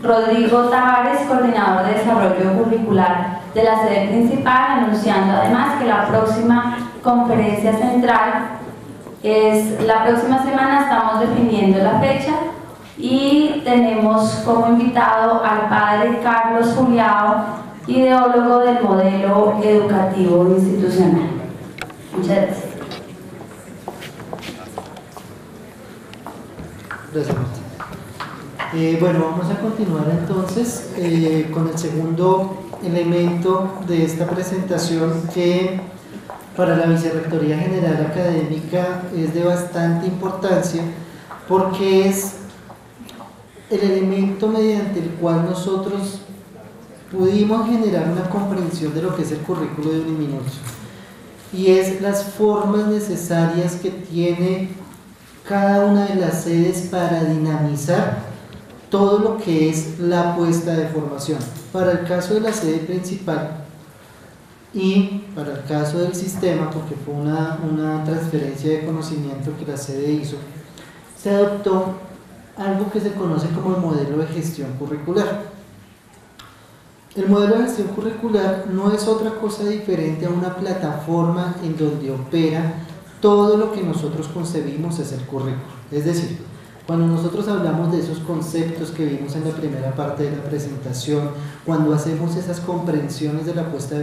Rodrigo Tavares, coordinador de desarrollo curricular de la sede principal, anunciando además que la próxima conferencia central es la próxima semana. Estamos definiendo la fecha y tenemos como invitado al padre Carlos Juliao, ideólogo del modelo educativo institucional. Muchas gracias. Gracias, Marta. Bueno, vamos a continuar entonces con el segundo elemento de esta presentación, que para la Vicerrectoría General Académica es de bastante importancia porque es el elemento mediante el cual nosotros pudimos generar una comprensión de lo que es el currículo de Uniminuto, y es las formas necesarias que tiene cada una de las sedes para dinamizar todo lo que es la apuesta de formación. Para el caso de la sede principal y para el caso del sistema, porque fue una transferencia de conocimiento que la sede hizo, se adoptó algo que se conoce como el modelo de gestión curricular. El modelo de gestión curricular no es otra cosa diferente a una plataforma en donde opera todo lo que nosotros concebimos es el currículo. Es decir, cuando nosotros hablamos de esos conceptos que vimos en la primera parte de la presentación, cuando hacemos esas comprensiones de la apuesta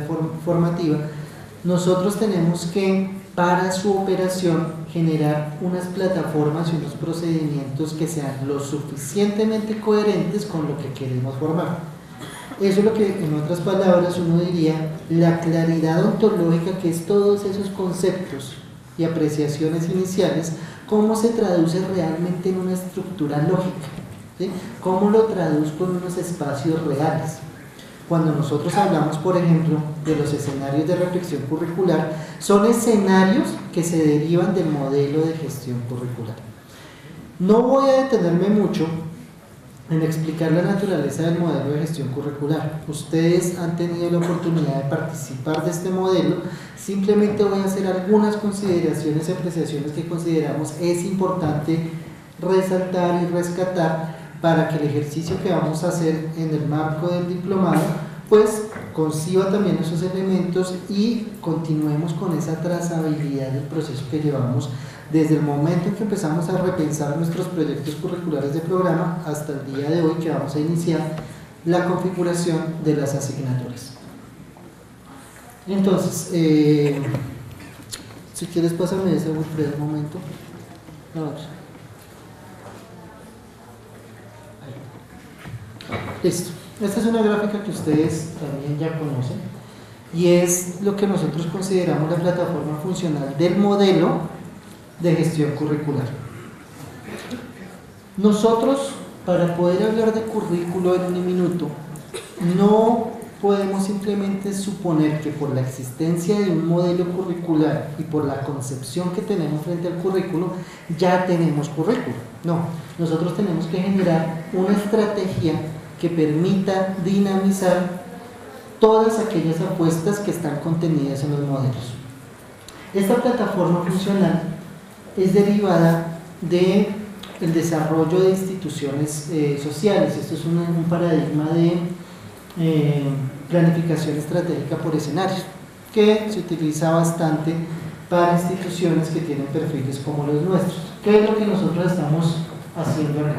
formativa, nosotros tenemos que, para su operación, generar unas plataformas y unos procedimientos que sean lo suficientemente coherentes con lo que queremos formar. Eso es lo que, en otras palabras, uno diría la claridad ontológica, que es todos esos conceptos y apreciaciones iniciales, cómo se traduce realmente en una estructura lógica, ¿sí? Cómo lo traduzco en unos espacios reales. Cuando nosotros hablamos, por ejemplo, de los escenarios de reflexión curricular, son escenarios que se derivan del modelo de gestión curricular. No voy a detenerme mucho en explicar la naturaleza del modelo de gestión curricular. Ustedes han tenido la oportunidad de participar de este modelo. Simplemente voy a hacer algunas consideraciones y apreciaciones que consideramos es importante resaltar y rescatar para que el ejercicio que vamos a hacer en el marco del diplomado pues conciba también esos elementos y continuemos con esa trazabilidad del proceso que llevamos desde el momento en que empezamos a repensar nuestros proyectos curriculares de programa hasta el día de hoy, que vamos a iniciar la configuración de las asignaturas. Entonces, si quieres pásame ese Wilfredo un momento. A ver. Listo. Esta es una gráfica que ustedes también ya conocen y es lo que nosotros consideramos la plataforma funcional del modelo de gestión curricular. Nosotros, para poder hablar de currículo en un minuto, no podemos simplemente suponer que por la existencia de un modelo curricular y por la concepción que tenemos frente al currículo, ya tenemos currículo. No, nosotros tenemos que generar una estrategia que permita dinamizar todas aquellas apuestas que están contenidas en los modelos. Esta plataforma funcional es derivada del desarrollo de instituciones sociales. Esto es un paradigma de planificación estratégica por escenarios que se utiliza bastante para instituciones que tienen perfiles como los nuestros. ¿Qué es lo que nosotros estamos haciendo acá?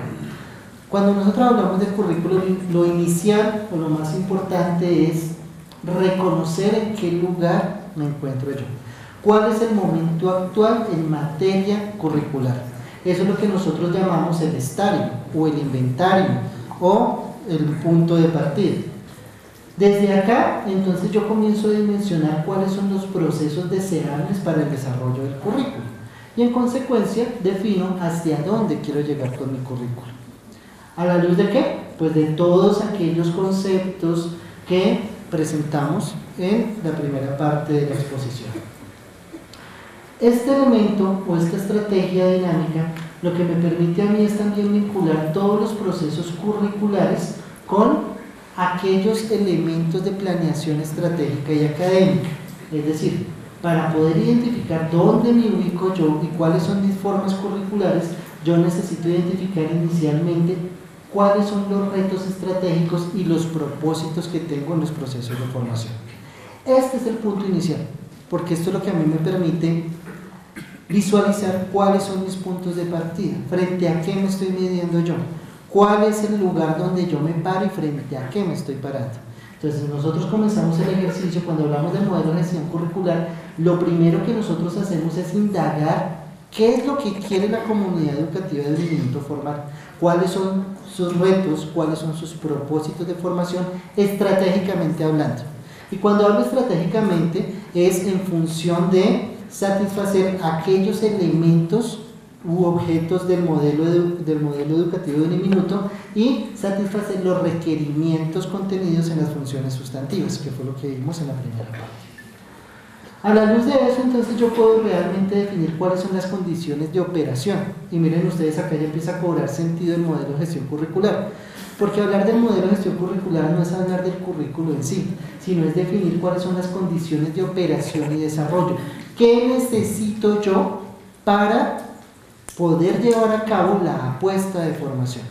Cuando nosotros hablamos de currículo, lo inicial o lo más importante es reconocer en qué lugar me encuentro yo. ¿Cuál es el momento actual en materia curricular? Eso es lo que nosotros llamamos el estadio o el inventario o el punto de partida. Desde acá, entonces yo comienzo a dimensionar cuáles son los procesos deseables para el desarrollo del currículo y en consecuencia defino hacia dónde quiero llegar con mi currículo. ¿A la luz de qué? Pues de todos aquellos conceptos que presentamos en la primera parte de la exposición. Este elemento o esta estrategia dinámica lo que me permite a mí es también vincular todos los procesos curriculares con aquellos elementos de planeación estratégica y académica. Es decir, para poder identificar dónde me ubico yo y cuáles son mis formas curriculares, yo necesito identificar inicialmente cuáles son los retos estratégicos y los propósitos que tengo en los procesos de formación. Este es el punto inicial, porque esto es lo que a mí me permite visualizar cuáles son mis puntos de partida, frente a qué me estoy midiendo yo, cuál es el lugar donde yo me paro y frente a qué me estoy parando. Entonces nosotros comenzamos el ejercicio, cuando hablamos del modelo de gestión curricular, lo primero que nosotros hacemos es indagar qué es lo que quiere la comunidad educativa del minuto formal, cuáles son sus retos, cuáles son sus propósitos de formación estratégicamente hablando. Y cuando hablo estratégicamente es en función de satisfacer aquellos elementos u objetos del modelo educativo de un minuto y satisfacer los requerimientos contenidos en las funciones sustantivas, que fue lo que vimos en la primera parte. A la luz de eso, entonces yo puedo realmente definir cuáles son las condiciones de operación. Y miren ustedes, acá ya empieza a cobrar sentido el modelo de gestión curricular. Porque hablar del modelo de gestión curricular no es hablar del currículo en sí, sino es definir cuáles son las condiciones de operación y desarrollo. ¿Qué necesito yo para poder llevar a cabo la apuesta de formación?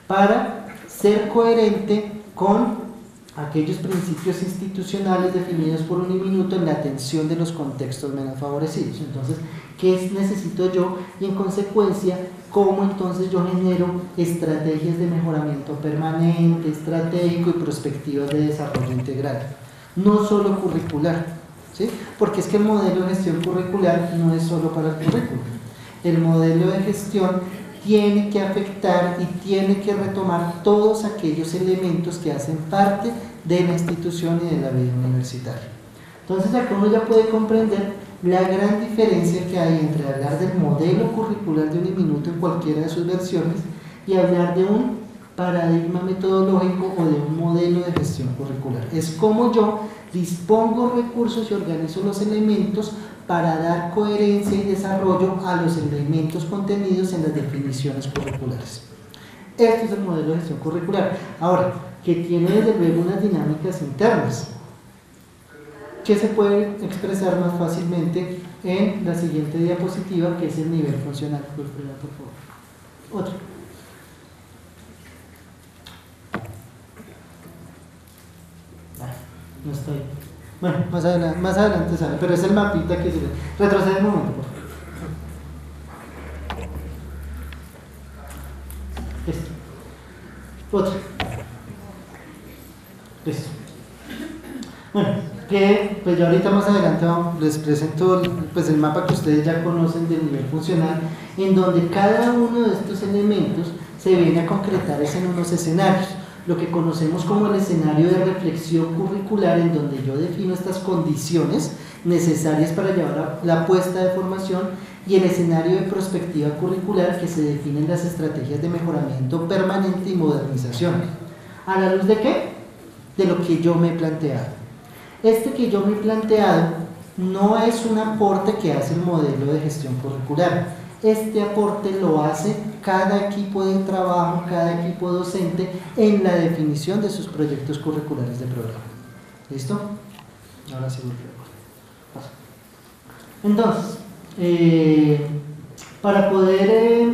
Para ser coherente con aquellos principios institucionales definidos por Uniminuto en la atención de los contextos menos favorecidos. Entonces, ¿qué necesito yo? Y en consecuencia, ¿cómo entonces yo genero estrategias de mejoramiento permanente, estratégico y perspectivas de desarrollo integral? No solo curricular, ¿sí? Porque es que el modelo de gestión curricular no es solo para el currículo. El modelo de gestión tiene que afectar y tiene que retomar todos aquellos elementos que hacen parte de la institución y de la vida universitaria. Entonces acá uno ya puede comprender la gran diferencia que hay entre hablar del modelo curricular de Uniminuto en cualquiera de sus versiones y hablar de un paradigma metodológico o de un modelo de gestión curricular. Es como yo dispongo recursos y organizo los elementos para dar coherencia y desarrollo a los elementos contenidos en las definiciones curriculares. Este es el modelo de gestión curricular. Ahora, que tiene desde luego unas dinámicas internas que se pueden expresar más fácilmente en la siguiente diapositiva, que es el nivel funcional. Por favor. Otro. No estoy. Bueno, más adelante sale, pero es el mapita que sirve. Retrocede un momento, por favor. Listo. Otro. Listo. Bueno, que pues yo ahorita más adelante les presento pues el mapa que ustedes ya conocen del nivel funcional, en donde cada uno de estos elementos se viene a concretar en unos escenarios. lo que conocemos como el escenario de reflexión curricular, en donde yo defino estas condiciones necesarias para llevar a la puesta de formación, y el escenario de prospectiva curricular, que se definen las estrategias de mejoramiento permanente y modernización. ¿A la luz de qué? De lo que yo me he planteado. Este que yo me he planteado no es un aporte que hace el modelo de gestión curricular. Este aporte lo hace cada equipo de trabajo, cada equipo docente en la definición de sus proyectos curriculares de programa. ¿Listo? Ahora sí. Entonces, para poder,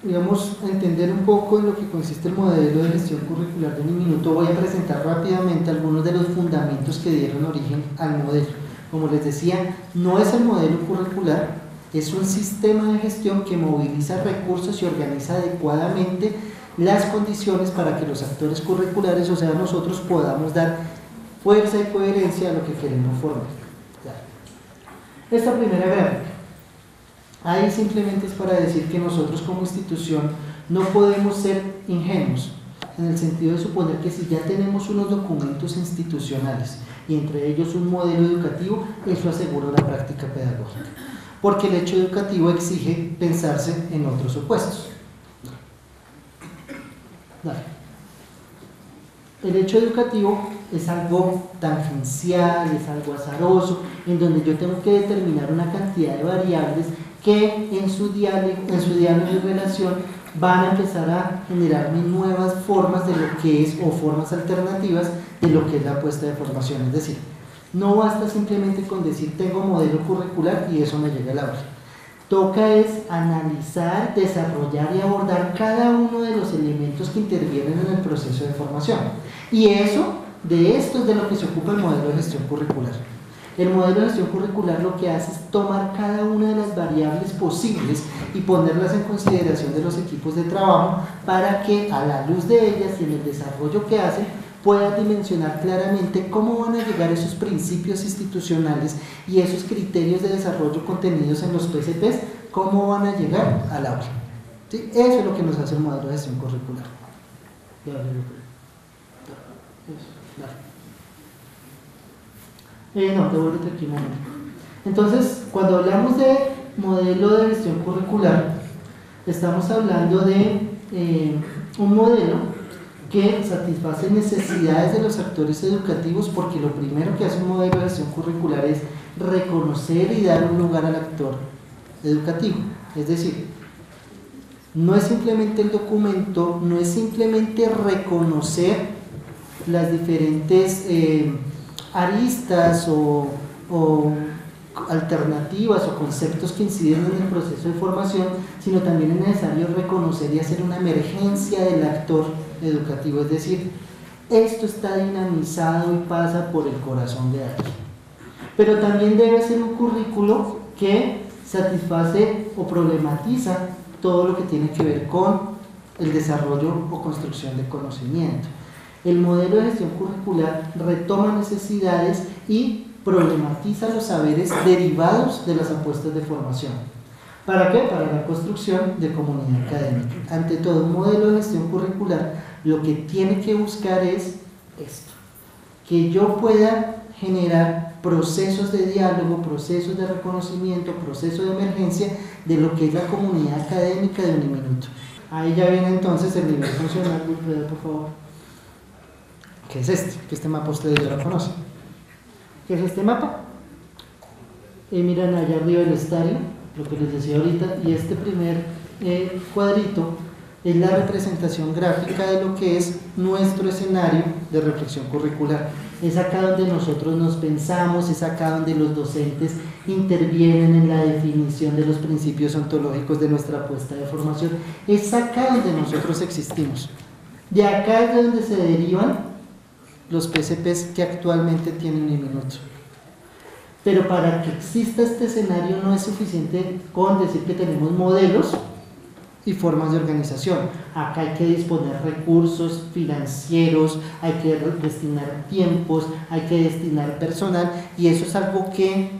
digamos, entender un poco en lo que consiste el modelo de gestión curricular de un minuto, voy a presentar rápidamente algunos de los fundamentos que dieron origen al modelo. Como les decía, no es el modelo curricular, es un sistema de gestión que moviliza recursos y organiza adecuadamente las condiciones para que los actores curriculares, o sea, nosotros, podamos dar fuerza y coherencia a lo que queremos formar. Esta primera gráfica, ahí simplemente es para decir que nosotros como institución no podemos ser ingenuos, en el sentido de suponer que si ya tenemos unos documentos institucionales y entre ellos un modelo educativo, eso asegura una práctica pedagógica, porque el hecho educativo exige pensarse en otros supuestos. Dale. El hecho educativo es algo tangencial, es algo azaroso, en donde yo tengo que determinar una cantidad de variables que en su diálogo y relación van a empezar a generarme nuevas formas de lo que es, o formas alternativas de lo que es la puesta de formación. Es decir, no basta simplemente con decir tengo modelo curricular y eso me llega al aula. Toca es analizar, desarrollar y abordar cada uno de los elementos que intervienen en el proceso de formación. Y de esto es de lo que se ocupa el modelo de gestión curricular. El modelo de gestión curricular lo que hace es tomar cada una de las variables posibles y ponerlas en consideración de los equipos de trabajo, para que a la luz de ellas y en el desarrollo que hacen puedan dimensionar claramente cómo van a llegar esos principios institucionales y esos criterios de desarrollo contenidos en los PCPs, cómo van a llegar al aula. ¿Sí? Eso es lo que nos hace el modelo de gestión curricular. No, devuélvete aquí un momento. Entonces, cuando hablamos de modelo de gestión curricular, estamos hablando de un modelo que satisface necesidades de los actores educativos, porque lo primero que hace un modelo de gestión curricular es reconocer y dar un lugar al actor educativo. Es decir, no es simplemente el documento, no es simplemente reconocer las diferentes aristas o alternativas o conceptos que inciden en el proceso de formación, sino también es necesario reconocer y hacer una emergencia del actor educativo. Es decir, esto está dinamizado y pasa por el corazón de alguien. Pero también debe ser un currículo que satisface o problematiza todo lo que tiene que ver con el desarrollo o construcción de conocimiento. El modelo de gestión curricular retoma necesidades y problematiza los saberes derivados de las apuestas de formación. ¿Para qué? Para la construcción de comunidad académica. Ante todo, un modelo de gestión curricular lo que tiene que buscar es esto: que yo pueda generar procesos de diálogo, procesos de reconocimiento, procesos de emergencia de lo que es la comunidad académica de Uniminuto. Ahí ya viene entonces el nivel funcional, por favor. ¿Qué es este? Que este mapa ustedes ya lo conocen. ¿Qué es este mapa? Miran allá arriba el estadio, lo que les decía ahorita, y este primer cuadrito es la representación gráfica de lo que es nuestro escenario de reflexión curricular. Es acá donde nosotros nos pensamos, es acá donde los docentes intervienen en la definición de los principios ontológicos de nuestra apuesta de formación. Es acá donde nosotros existimos. De acá es de donde se derivan los PCPs que actualmente tienen Uniminuto. Pero para que exista este escenario no es suficiente con decir que tenemos modelos y formas de organización. Acá hay que disponer recursos financieros, hay que destinar tiempos, hay que destinar personal, y eso es algo que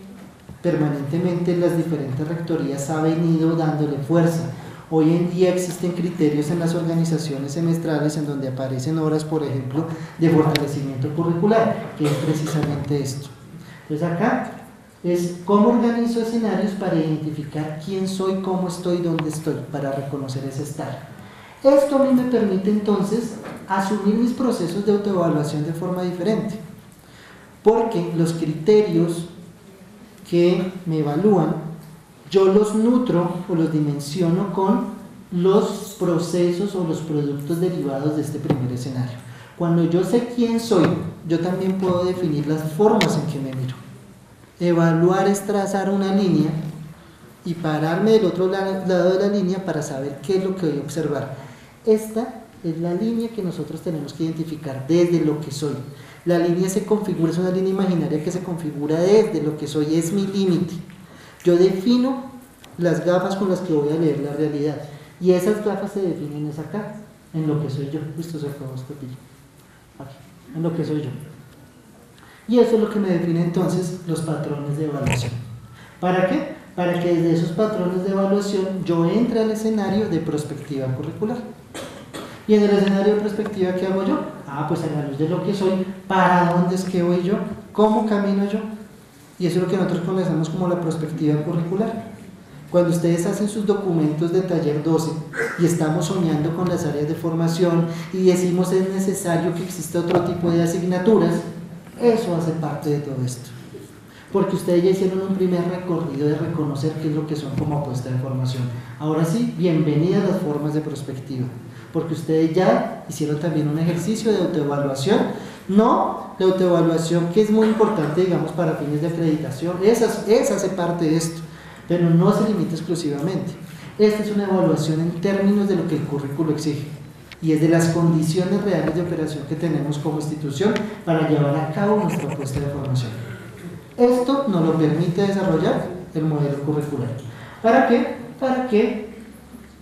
permanentemente las diferentes rectorías han venido dándole fuerza. Hoy en día existen criterios en las organizaciones semestrales en donde aparecen horas, por ejemplo, de fortalecimiento curricular, que es precisamente esto. Entonces acá es cómo organizo escenarios para identificar quién soy, cómo estoy, dónde estoy, para reconocer ese estar. Esto a mí me permite entonces asumir mis procesos de autoevaluación de forma diferente, porque los criterios que me evalúan, yo los nutro o los dimensiono con los procesos o los productos derivados de este primer escenario. Cuando yo sé quién soy, yo también puedo definir las formas en que me miro. Evaluar es trazar una línea y pararme del otro lado de la línea para saber qué es lo que voy a observar. Esta es la línea que nosotros tenemos que identificar desde lo que soy. La línea se configura, es una línea imaginaria que se configura desde lo que soy, es mi límite. Yo defino las gafas con las que voy a leer la realidad y esas gafas se definen es acá, en lo que soy yo. Esto se acabó este pillo. Aquí, en lo que soy yo. Y eso es lo que me define entonces los patrones de evaluación. ¿Para qué? Para que desde esos patrones de evaluación yo entre al escenario de prospectiva curricular. Y en el escenario de prospectiva, ¿qué hago yo? Pues a la luz de lo que soy, ¿para dónde es que voy yo? ¿Cómo camino yo? Y eso es lo que nosotros conocemos como la prospectiva curricular. Cuando ustedes hacen sus documentos de taller 12 y estamos soñando con las áreas de formación y decimos es necesario que exista otro tipo de asignaturas, eso hace parte de todo esto. Porque ustedes ya hicieron un primer recorrido de reconocer qué es lo que son como apuesta de formación. Ahora sí, bienvenidas las formas de prospectiva, porque ustedes ya hicieron también un ejercicio de autoevaluación, no la autoevaluación que es muy importante, digamos, para fines de acreditación, esa hace parte de esto, pero no se limita exclusivamente. Esta es una evaluación en términos de lo que el currículo exige y es de las condiciones reales de operación que tenemos como institución para llevar a cabo nuestra apuesta de formación. Esto nos lo permite desarrollar el modelo curricular. ¿Para qué? Para que,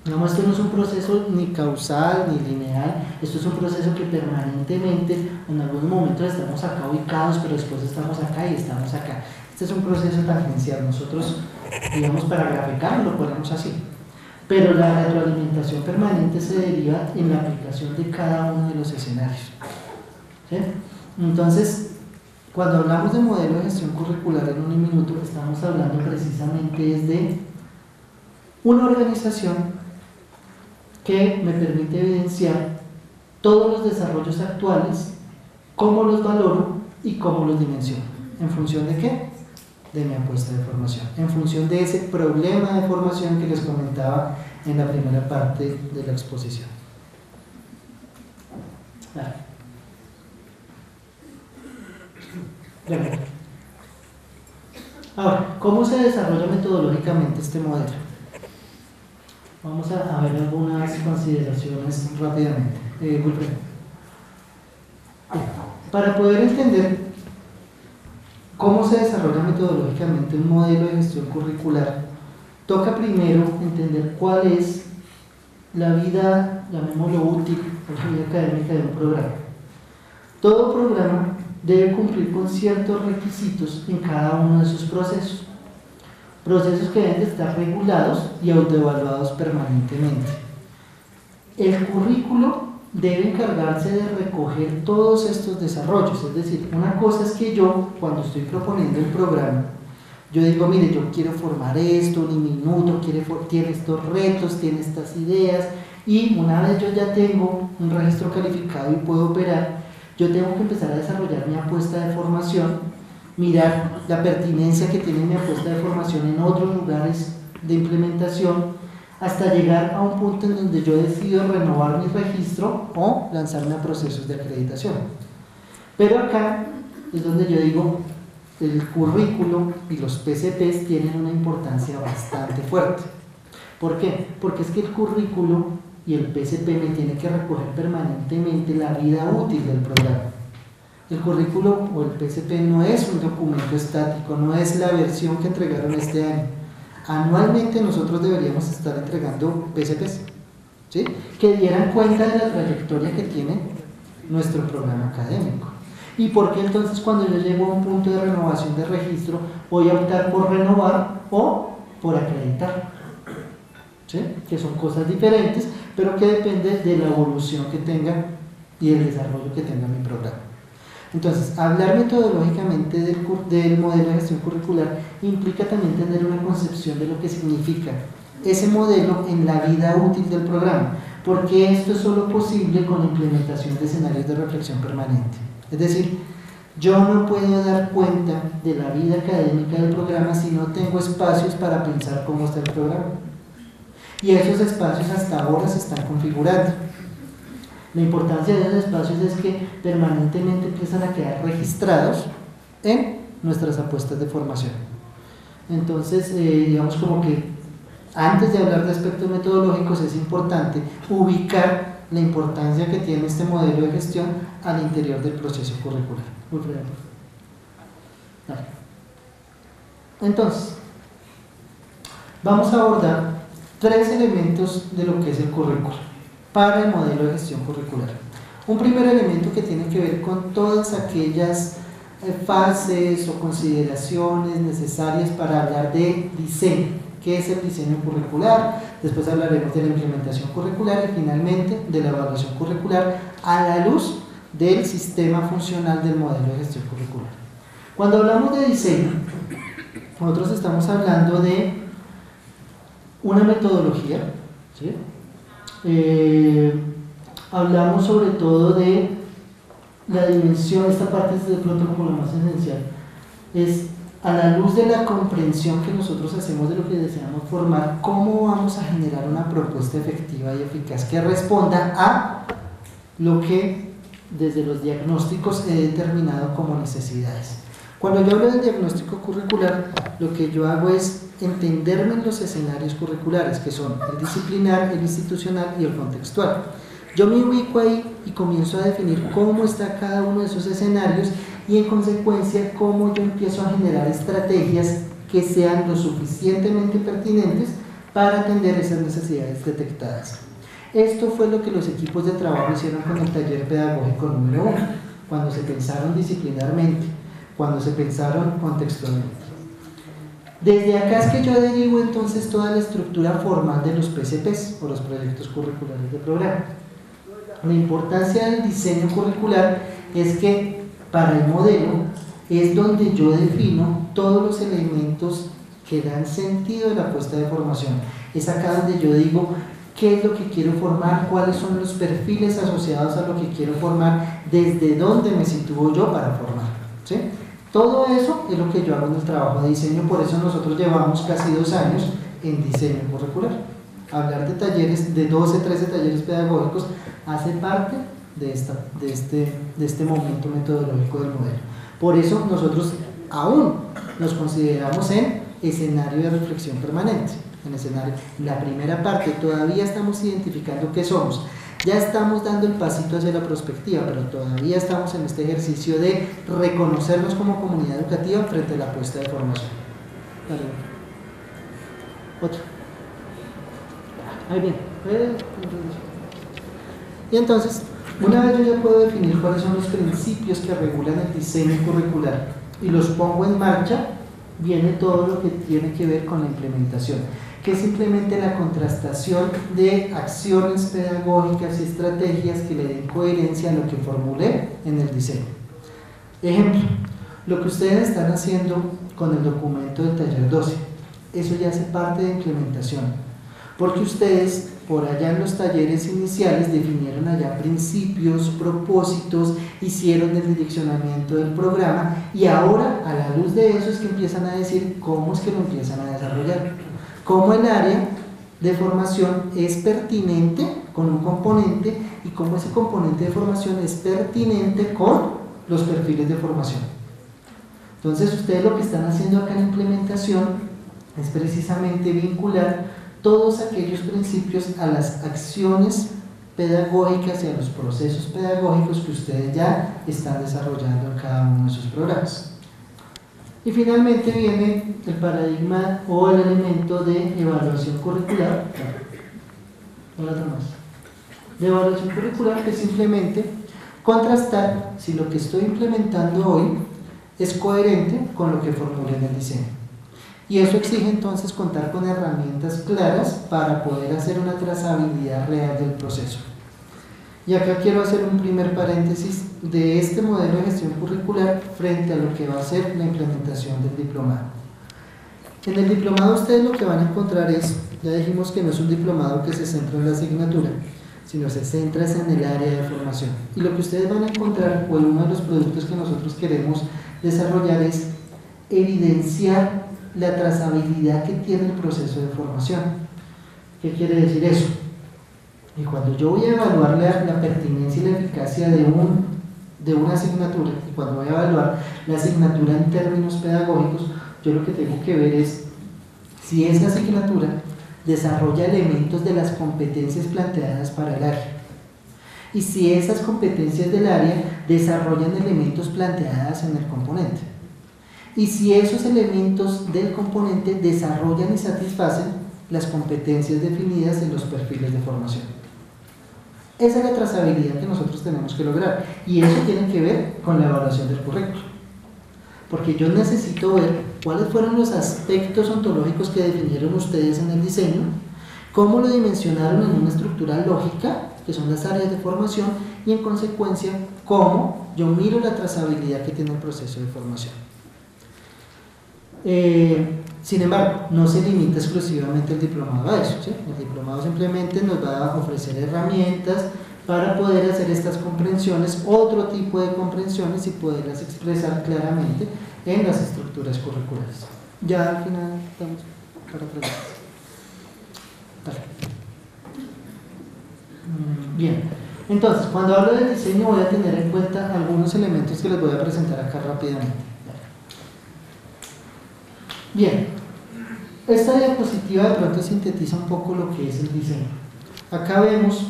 digamos, esto no es un proceso ni causal ni lineal, esto es un proceso que permanentemente, en algunos momentos estamos acá ubicados, pero después estamos acá y estamos acá. Este es un proceso tangencial, nosotros, digamos, para graficarlo lo ponemos así. Pero la retroalimentación permanente se deriva en la aplicación de cada uno de los escenarios. ¿Sí? Entonces, cuando hablamos de modelo de gestión curricular en un minuto, estamos hablando precisamente de una organización que me permite evidenciar todos los desarrollos actuales, cómo los valoro y cómo los dimensiono. ¿En función de qué? De mi apuesta de formación. En función de ese problema de formación que les comentaba en la primera parte de la exposición. Ahora, ¿cómo se desarrolla metodológicamente este modelo? Vamos a ver algunas consideraciones rápidamente. Para poder entender cómo se desarrolla metodológicamente un modelo de gestión curricular, toca primero entender cuál es la vida, llamémoslo útil, o la vida académica de un programa. Todo programa debe cumplir con ciertos requisitos en cada uno de sus procesos. Procesos que deben de estar regulados y autoevaluados permanentemente. El currículo debe encargarse de recoger todos estos desarrollos, es decir, una cosa es que yo, cuando estoy proponiendo el programa, yo digo, mire, yo quiero formar esto, un minuto, tiene estos retos, tiene estas ideas, y una vez yo ya tengo un registro calificado y puedo operar, yo tengo que empezar a desarrollar mi apuesta de formación, mirar la pertinencia que tiene mi apuesta de formación en otros lugares de implementación, hasta llegar a un punto en donde yo decido renovar mi registro o lanzarme a procesos de acreditación. Pero acá es donde yo digo, el currículo y los PCPs tienen una importancia bastante fuerte. ¿Por qué? Porque es que el currículo y el PCP me tiene que recoger permanentemente la vida útil del programa. El currículo o el PCP no es un documento estático, no es la versión que entregaron este año. Anualmente nosotros deberíamos estar entregando PCPs, ¿sí? Que dieran cuenta de la trayectoria que tiene nuestro programa académico. ¿Y por qué entonces cuando yo llego a un punto de renovación de registro voy a optar por renovar o por acreditar? ¿sí? Que son cosas diferentes, pero que depende de la evolución que tenga y el desarrollo que tenga mi programa. Entonces, hablar metodológicamente del modelo de gestión curricular implica también tener una concepción de lo que significa ese modelo en la vida útil del programa, porque esto es solo posible con la implementación de escenarios de reflexión permanente. Es decir, yo no puedo dar cuenta de la vida académica del programa si no tengo espacios para pensar cómo está el programa. Y esos espacios hasta ahora se están configurando. La importancia de esos espacios es que permanentemente empiezan a quedar registrados en nuestras apuestas de formación. Entonces, digamos como que antes de hablar de aspectos metodológicos es importante ubicar la importancia que tiene este modelo de gestión al interior del proceso curricular. Entonces, vamos a abordar 3 elementos de lo que es el currículo para el modelo de gestión curricular. Un primer elemento que tiene que ver con todas aquellas fases o consideraciones necesarias para hablar de diseño. ¿Qué es el diseño curricular? Después hablaremos de la implementación curricular y finalmente de la evaluación curricular a la luz del sistema funcional del modelo de gestión curricular. Cuando hablamos de diseño, nosotros estamos hablando de una metodología, ¿sí? Hablamos sobre todo de la dimensión, esta parte es de pronto como la más esencial, es a la luz de la comprensión que nosotros hacemos de lo que deseamos formar, cómo vamos a generar una propuesta efectiva y eficaz que responda a lo que desde los diagnósticos he determinado como necesidades. Cuando yo hablo del diagnóstico curricular, lo que yo hago es entenderme en los escenarios curriculares, que son el disciplinar, el institucional y el contextual. Yo me ubico ahí y comienzo a definir cómo está cada uno de esos escenarios y en consecuencia cómo yo empiezo a generar estrategias que sean lo suficientemente pertinentes para atender esas necesidades detectadas. Esto fue lo que los equipos de trabajo hicieron con el taller pedagógico número 1, cuando se pensaron disciplinarmente, cuando se pensaron contextualmente. Desde acá es que yo derivo entonces toda la estructura formal de los PCPs o los proyectos curriculares de programa. La importancia del diseño curricular es que para el modelo es donde yo defino todos los elementos que dan sentido de la apuesta de formación. Es acá donde yo digo qué es lo que quiero formar, cuáles son los perfiles asociados a lo que quiero formar, desde dónde me sitúo yo para formar, ¿sí? Todo eso es lo que yo hago en el trabajo de diseño, por eso nosotros llevamos casi 2 años en diseño curricular. Hablar de talleres, de 12, 13 talleres pedagógicos, hace parte de este momento metodológico del modelo. Por eso nosotros aún nos consideramos en escenario de reflexión permanente. En la primera parte todavía estamos identificando qué somos. Ya estamos dando el pasito hacia la prospectiva, pero todavía estamos en este ejercicio de reconocernos como comunidad educativa frente a la apuesta de formación. Vale. Otro. Ahí bien. Y entonces, una vez yo ya puedo definir cuáles son los principios que regulan el diseño curricular y los pongo en marcha, viene todo lo que tiene que ver con la implementación, que es simplemente la contrastación de acciones pedagógicas y estrategias que le den coherencia a lo que formulé en el diseño. Ejemplo, lo que ustedes están haciendo con el documento del taller 12, eso ya hace parte de implementación, porque ustedes por allá en los talleres iniciales definieron allá principios, propósitos, hicieron el direccionamiento del programa y ahora a la luz de eso es que empiezan a decir cómo es que lo empiezan a desarrollar. Cómo el área de formación es pertinente con un componente y cómo ese componente de formación es pertinente con los perfiles de formación. Entonces ustedes lo que están haciendo acá en la implementación es precisamente vincular todos aquellos principios a las acciones pedagógicas y a los procesos pedagógicos que ustedes ya están desarrollando en cada uno de sus programas. Y finalmente viene el paradigma o el elemento de evaluación curricular. De evaluación curricular, que es simplemente contrastar si lo que estoy implementando hoy es coherente con lo que formulé en el diseño. Y eso exige entonces contar con herramientas claras para poder hacer una trazabilidad real del proceso. Y acá quiero hacer un primer paréntesis de este modelo de gestión curricular frente a lo que va a ser la implementación del diplomado. En el diplomado ustedes lo que van a encontrar es, ya dijimos que no es un diplomado que se centra en la asignatura, sino se centra en el área de formación. Y lo que ustedes van a encontrar, o uno de los productos que nosotros queremos desarrollar, es evidenciar la trazabilidad que tiene el proceso de formación. ¿Qué quiere decir eso? Y cuando yo voy a evaluar la pertinencia y la eficacia de una asignatura, y cuando voy a evaluar la asignatura en términos pedagógicos, yo lo que tengo que ver es si esa asignatura desarrolla elementos de las competencias planteadas para el área, y si esas competencias del área desarrollan elementos planteados en el componente, y si esos elementos del componente desarrollan y satisfacen las competencias definidas en los perfiles de formación. Esa es la trazabilidad que nosotros tenemos que lograr, y eso tiene que ver con la evaluación del currículo, porque yo necesito ver cuáles fueron los aspectos ontológicos que definieron ustedes en el diseño, cómo lo dimensionaron en una estructura lógica, que son las áreas de formación, y en consecuencia, cómo yo miro la trazabilidad que tiene el proceso de formación. Sin embargo, no se limita exclusivamente el diplomado a eso, ¿sí? El diplomado simplemente nos va a ofrecer herramientas para poder hacer estas comprensiones, otro tipo de comprensiones, y poderlas expresar claramente en las estructuras curriculares. Ya al final estamos para preguntas. Bien, entonces cuando hablo del diseño voy a tener en cuenta algunos elementos que les voy a presentar acá rápidamente. Bien, esta diapositiva de pronto sintetiza un poco lo que es el diseño. Acá vemos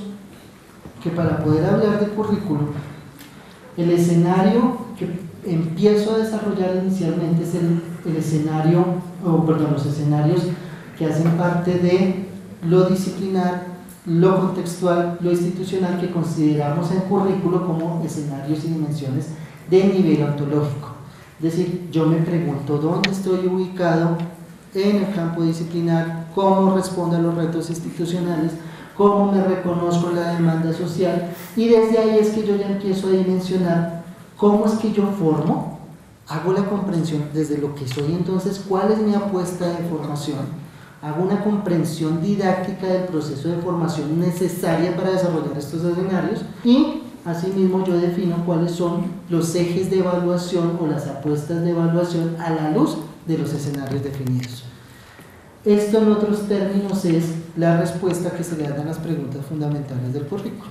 que para poder hablar de currículo, el escenario que empiezo a desarrollar inicialmente es el escenario, los escenarios que hacen parte de lo disciplinar, lo contextual, lo institucional, que consideramos en currículo como escenarios y dimensiones de nivel ontológico. Es decir, yo me pregunto dónde estoy ubicado en el campo disciplinar, cómo respondo a los retos institucionales, cómo me reconozco en la demanda social, y desde ahí es que yo ya empiezo a dimensionar cómo es que yo formo, hago la comprensión desde lo que soy, entonces cuál es mi apuesta de formación, hago una comprensión didáctica del proceso de formación necesaria para desarrollar estos escenarios, y asimismo yo defino cuáles son los ejes de evaluación o las apuestas de evaluación a la luz de los escenarios definidos. Esto en otros términos es la respuesta que se le dan a las preguntas fundamentales del currículo.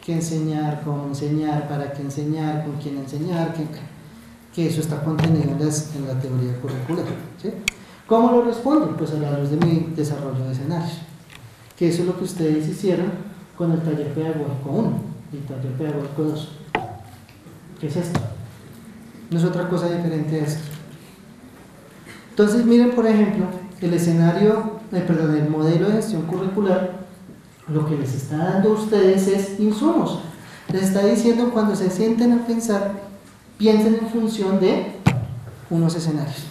¿Qué enseñar? ¿Cómo enseñar? ¿Para qué enseñar? ¿Con quién enseñar? Que eso está contenido en la teoría curricular, ¿sí? ¿Cómo lo respondo? Pues a la luz de mi desarrollo de escenarios, que eso es lo que ustedes hicieron con el taller pedagógico 1 y el taller pedagógico 2. ¿Qué es esto? No es otra cosa diferente a esto. Entonces miren, por ejemplo, el modelo de gestión curricular lo que les está dando a ustedes es insumos. Les está diciendo, cuando se sienten a pensar, piensen en función de unos escenarios.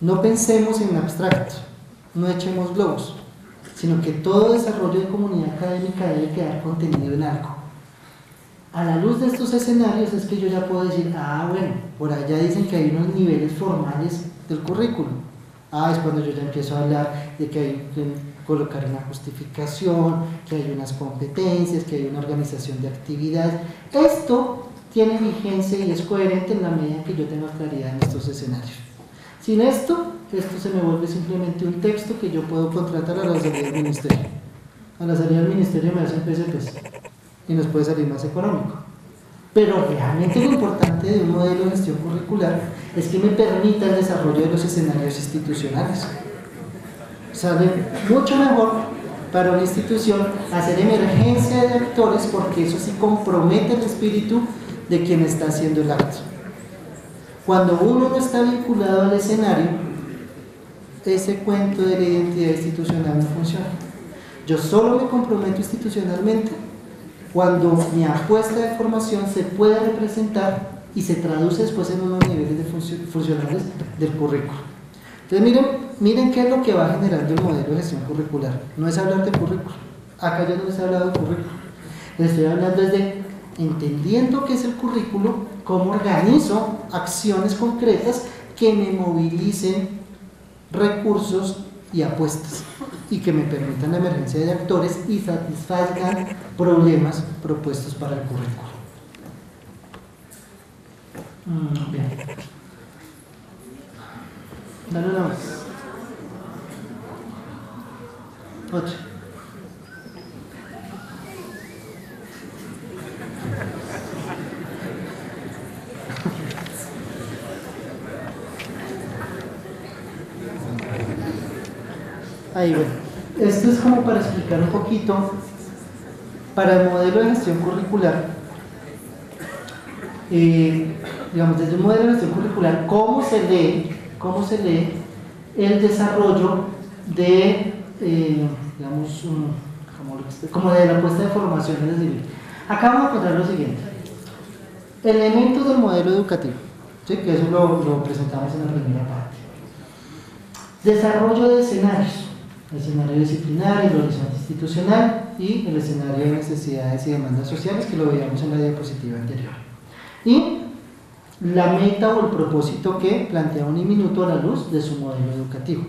No pensemos en abstracto, no echemos globos, sino que todo desarrollo de comunidad académica debe quedar contenido en algo. A la luz de estos escenarios es que yo ya puedo decir, bueno, por allá dicen que hay unos niveles formales del currículum. Es cuando yo ya empiezo a hablar de que hay que colocar una justificación, que hay unas competencias, que hay una organización de actividades. Esto tiene vigencia y es coherente en la medida en que yo tenga claridad en estos escenarios. Sin esto se me vuelve simplemente un texto que yo puedo contratar a la salida del ministerio. A la salida del ministerio me hacen PCPs y nos puede salir más económico. Pero realmente lo importante de un modelo de gestión curricular es que me permita el desarrollo de los escenarios institucionales. Sale mucho mejor para una institución hacer emergencia de actores, porque eso sí compromete el espíritu de quien está haciendo el acto. Cuando uno no está vinculado al escenario, ese cuento de la identidad institucional no funciona. Yo solo me comprometo institucionalmente cuando mi apuesta de formación se puede representar y se traduce después en unos niveles funcionales del currículo. Entonces miren qué es lo que va generando el modelo de gestión curricular. No es hablar de currículo, acá yo no les he hablado de currículo, les estoy hablando de entendiendo qué es el currículo, cómo organizo acciones concretas que me movilicen recursos y apuestas y que me permitan la emergencia de actores y satisfagan problemas propuestos para el currículo. Bien. Dale una más. Otra. Ahí bueno. Esto es como para explicar un poquito para el modelo de gestión curricular. Digamos, desde un modelo de gestión curricular, ¿cómo se lee el desarrollo de, digamos, como de la puesta de formación? Es decir, acá vamos a encontrar lo siguiente: elementos del modelo educativo, ¿sí? Que eso lo presentamos en la primera parte. Desarrollo de escenarios: el escenario disciplinario, el horizonte institucional y el escenario de necesidades y demandas sociales, que lo veíamos en la diapositiva anterior. Y la meta o el propósito que plantea Uniminuto a la luz de su modelo educativo.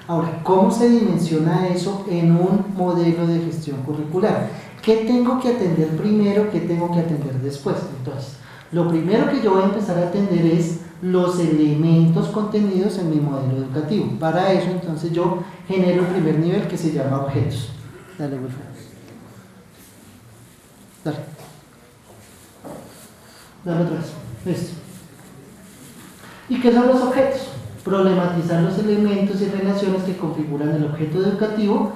Ahora, ¿cómo se dimensiona eso en un modelo de gestión curricular? ¿Qué tengo que atender primero? ¿Qué tengo que atender después? Entonces, lo primero que yo voy a empezar a atender es los elementos contenidos en mi modelo educativo. Para eso, entonces, yo genero el primer nivel que se llama objetos. Dale, Wilfred. Dale. Dale otra vez. Listo. ¿Y qué son los objetos? Problematizar los elementos y relaciones que configuran el objeto educativo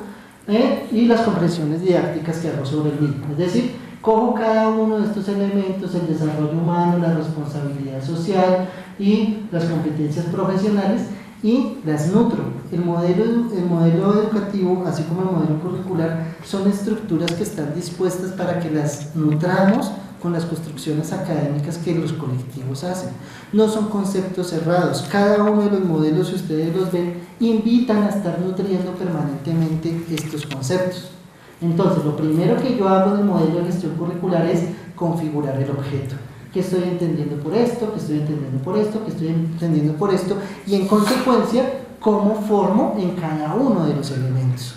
y las comprensiones didácticas que hago sobre el mismo. Es decir, cojo cada uno de estos elementos, el desarrollo humano, la responsabilidad social y las competencias profesionales, y las nutro. El modelo educativo, así como el modelo curricular, son estructuras que están dispuestas para que las nutramos con las construcciones académicas que los colectivos hacen. No son conceptos cerrados. Cada uno de los modelos, si ustedes los ven, invitan a estar nutriendo permanentemente estos conceptos. Entonces, lo primero que yo hago en el modelo de gestión curricular es configurar el objeto. ¿Qué estoy entendiendo por esto? ¿Qué estoy entendiendo por esto? ¿Qué estoy entendiendo por esto? Y en consecuencia, ¿cómo formo en cada uno de los elementos?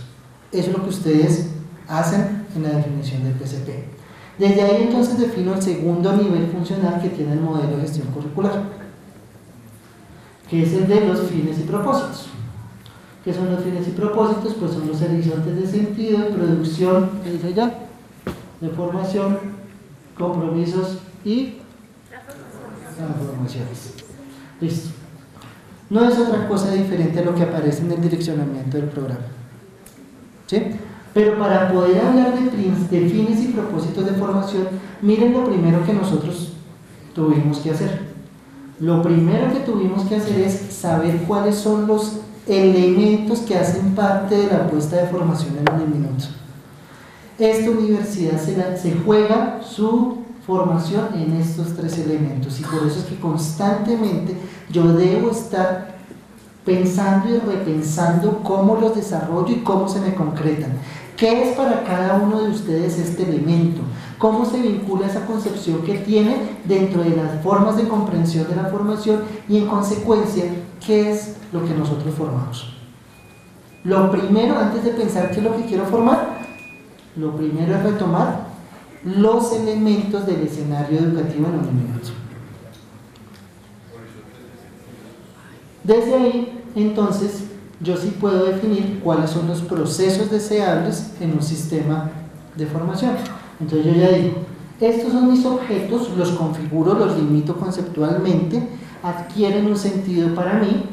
Eso es lo que ustedes hacen en la definición del PCP. Desde ahí entonces defino el segundo nivel funcional que tiene el modelo de gestión curricular, que es el de los fines y propósitos. ¿Qué son los fines y propósitos? Pues son los horizontes de sentido, de producción, ¿qué dice allá? De formación, compromisos y transformaciones. Listo. No es otra cosa diferente a lo que aparece en el direccionamiento del programa, ¿sí? Pero para poder hablar de fines y propósitos de formación, miren lo primero que nosotros tuvimos que hacer. Lo primero que tuvimos que hacer es saber cuáles son los elementos que hacen parte de la puesta de formación en Uniminuto. Esta universidad se juega su formación en estos tres elementos, y por eso es que constantemente yo debo estar pensando y repensando cómo los desarrollo y cómo se me concretan. ¿Qué es para cada uno de ustedes este elemento? ¿Cómo se vincula esa concepción que tiene dentro de las formas de comprensión de la formación? Y en consecuencia, ¿qué es lo que nosotros formamos? Lo primero, antes de pensar qué es lo que quiero formar, lo primero es retomar los elementos del escenario educativo en Uniminuto. Desde ahí, entonces, yo sí puedo definir cuáles son los procesos deseables en un sistema de formación. Entonces yo ya digo, estos son mis objetos, los configuro, los limito conceptualmente, adquieren un sentido para mí.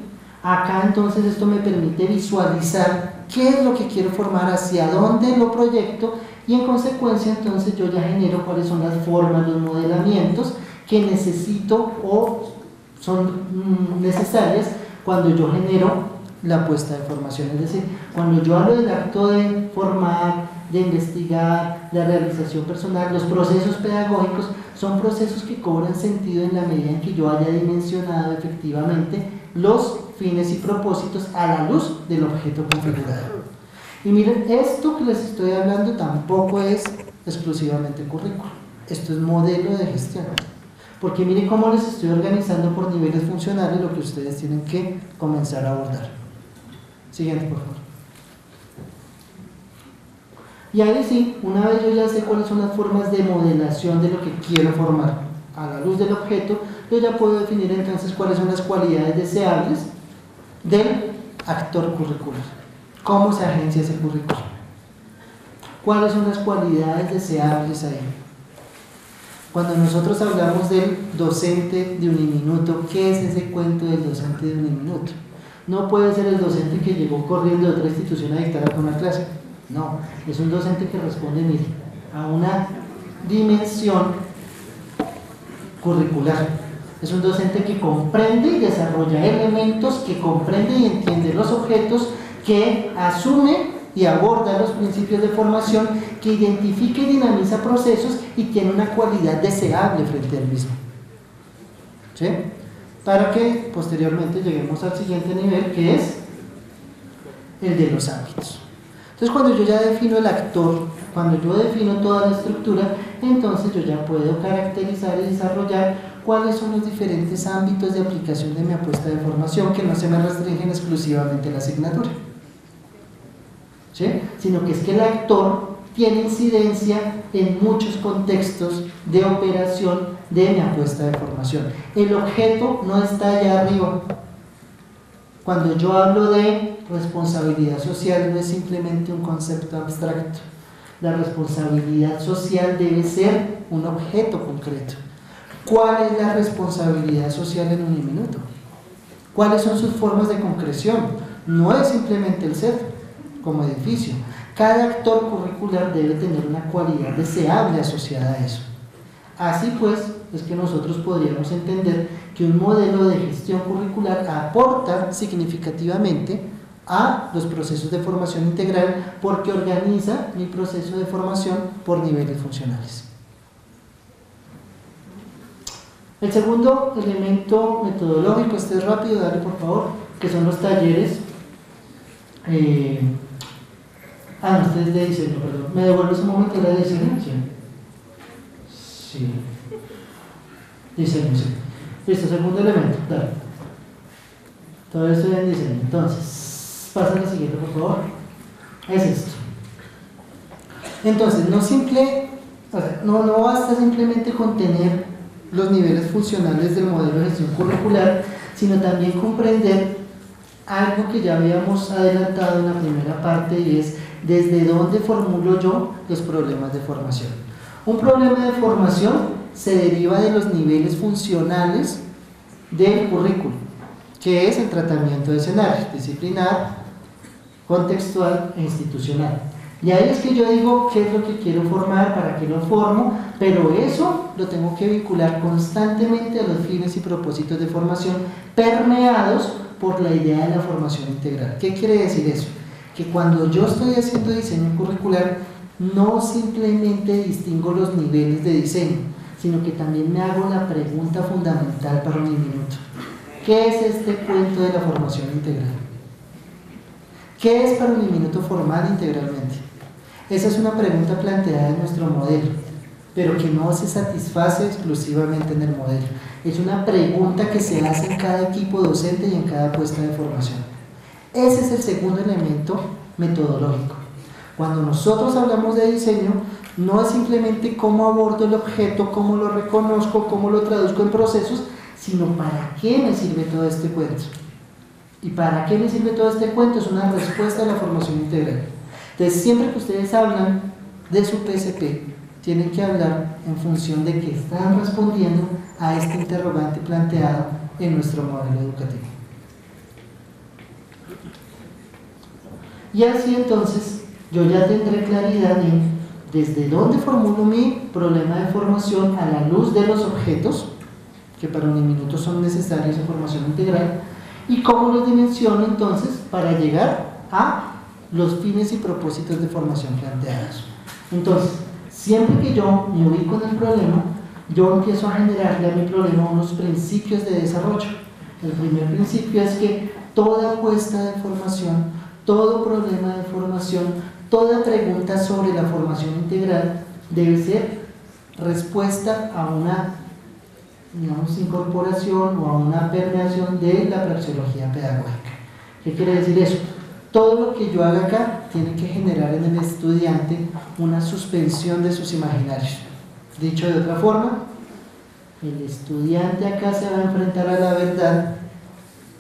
Acá entonces esto me permite visualizar qué es lo que quiero formar, hacia dónde lo proyecto, y en consecuencia entonces yo ya genero cuáles son las formas, los modelamientos que necesito o son necesarias cuando yo genero la puesta de formación. Es decir, cuando yo hablo del acto de formar, de investigar, la realización personal, los procesos pedagógicos son procesos que cobran sentido en la medida en que yo haya dimensionado efectivamente los fines y propósitos a la luz del objeto configurado. Y miren, esto que les estoy hablando tampoco es exclusivamente currículo, esto es modelo de gestión. Porque miren cómo les estoy organizando por niveles funcionales lo que ustedes tienen que comenzar a abordar. Siguiente, por favor. Y ahí sí, una vez yo ya sé cuáles son las formas de modelación de lo que quiero formar a la luz del objeto, yo ya puedo definir entonces cuáles son las cualidades deseables del actor curricular. ¿Cómo se agencia ese currículo? ¿Cuáles son las cualidades deseables ahí? Cuando nosotros hablamos del docente de uniminuto, ¿qué es ese cuento del docente de uniminuto? No puede ser el docente que llegó corriendo de otra institución a dictar con una clase. No, es un docente que responde, mire, a una dimensión curricular. Es un docente que comprende y desarrolla elementos, que comprende y entiende los objetos, que asume y aborda los principios de formación, que identifica y dinamiza procesos y tiene una cualidad deseable frente al mismo. ¿Sí? Para que posteriormente lleguemos al siguiente nivel, que es el de los ámbitos. Entonces, cuando yo ya defino el actor, cuando yo defino toda la estructura, entonces yo ya puedo caracterizar y desarrollar cuáles son los diferentes ámbitos de aplicación de mi apuesta de formación, que no se me restringen exclusivamente a la asignatura, ¿sí? Sino que es que el actor tiene incidencia en muchos contextos de operación de mi apuesta de formación. El objeto no está allá arriba. Cuando yo hablo de responsabilidad social, no es simplemente un concepto abstracto. La responsabilidad social debe ser un objeto concreto. ¿Cuál es la responsabilidad social en uniminuto? ¿Cuáles son sus formas de concreción? No es simplemente el ser como edificio. Cada actor curricular debe tener una cualidad deseable asociada a eso. Así pues, es que nosotros podríamos entender que un modelo de gestión curricular aporta significativamente a los procesos de formación integral porque organiza mi proceso de formación por niveles funcionales. El segundo elemento metodológico, este es rápido, dale por favor, que son los talleres. No, este es de diseño, perdón. ¿Me devuelves un momento de diseño? Sí. Diseño, sí. Listo, segundo elemento, dale. Todo esto es en diseño. Entonces, pasa a la siguiente, por favor. Es esto. Entonces, no basta simplemente con tener los niveles funcionales del modelo de gestión curricular, sino también comprender algo que ya habíamos adelantado en la primera parte, y es desde dónde formulo yo los problemas de formación. Un problema de formación se deriva de los niveles funcionales del currículo, que es el tratamiento de escenario, disciplinar, contextual e institucional. Y ahí es que yo digo qué es lo que quiero formar, para qué lo formo, pero eso lo tengo que vincular constantemente a los fines y propósitos de formación permeados por la idea de la formación integral. ¿Qué quiere decir eso? Que cuando yo estoy haciendo diseño curricular, no simplemente distingo los niveles de diseño, sino que también me hago la pregunta fundamental para un minuto. ¿Qué es este cuento de la formación integral? ¿Qué es para un minuto formar integralmente? Esa es una pregunta planteada en nuestro modelo, pero que no se satisface exclusivamente en el modelo. Es una pregunta que se hace en cada equipo docente y en cada puesta de formación. Ese es el segundo elemento metodológico. Cuando nosotros hablamos de diseño, no es simplemente cómo abordo el objeto, cómo lo reconozco, cómo lo traduzco en procesos, sino para qué me sirve todo este cuento. ¿Y para qué me sirve todo este cuento? Es una respuesta a la formación integral. Entonces, siempre que ustedes hablan de su PSP, tienen que hablar en función de que están respondiendo a este interrogante planteado en nuestro modelo educativo. Y así entonces, yo ya tendré claridad en desde dónde formulo mi problema de formación a la luz de los objetos, que para un minuto son necesarios en formación integral, y cómo los dimensiono entonces para llegar a los fines y propósitos de formación planteados. Entonces, siempre que yo me ubico en el problema, yo empiezo a generarle a mi problema unos principios de desarrollo. El primer principio es que toda apuesta de formación, todo problema de formación, toda pregunta sobre la formación integral debe ser respuesta a una, digamos, incorporación o a una permeación de la praxeología pedagógica. ¿Qué quiere decir eso? Todo lo que yo haga acá tiene que generar en el estudiante una suspensión de sus imaginarios. Dicho de otra forma, el estudiante acá se va a enfrentar a la verdad,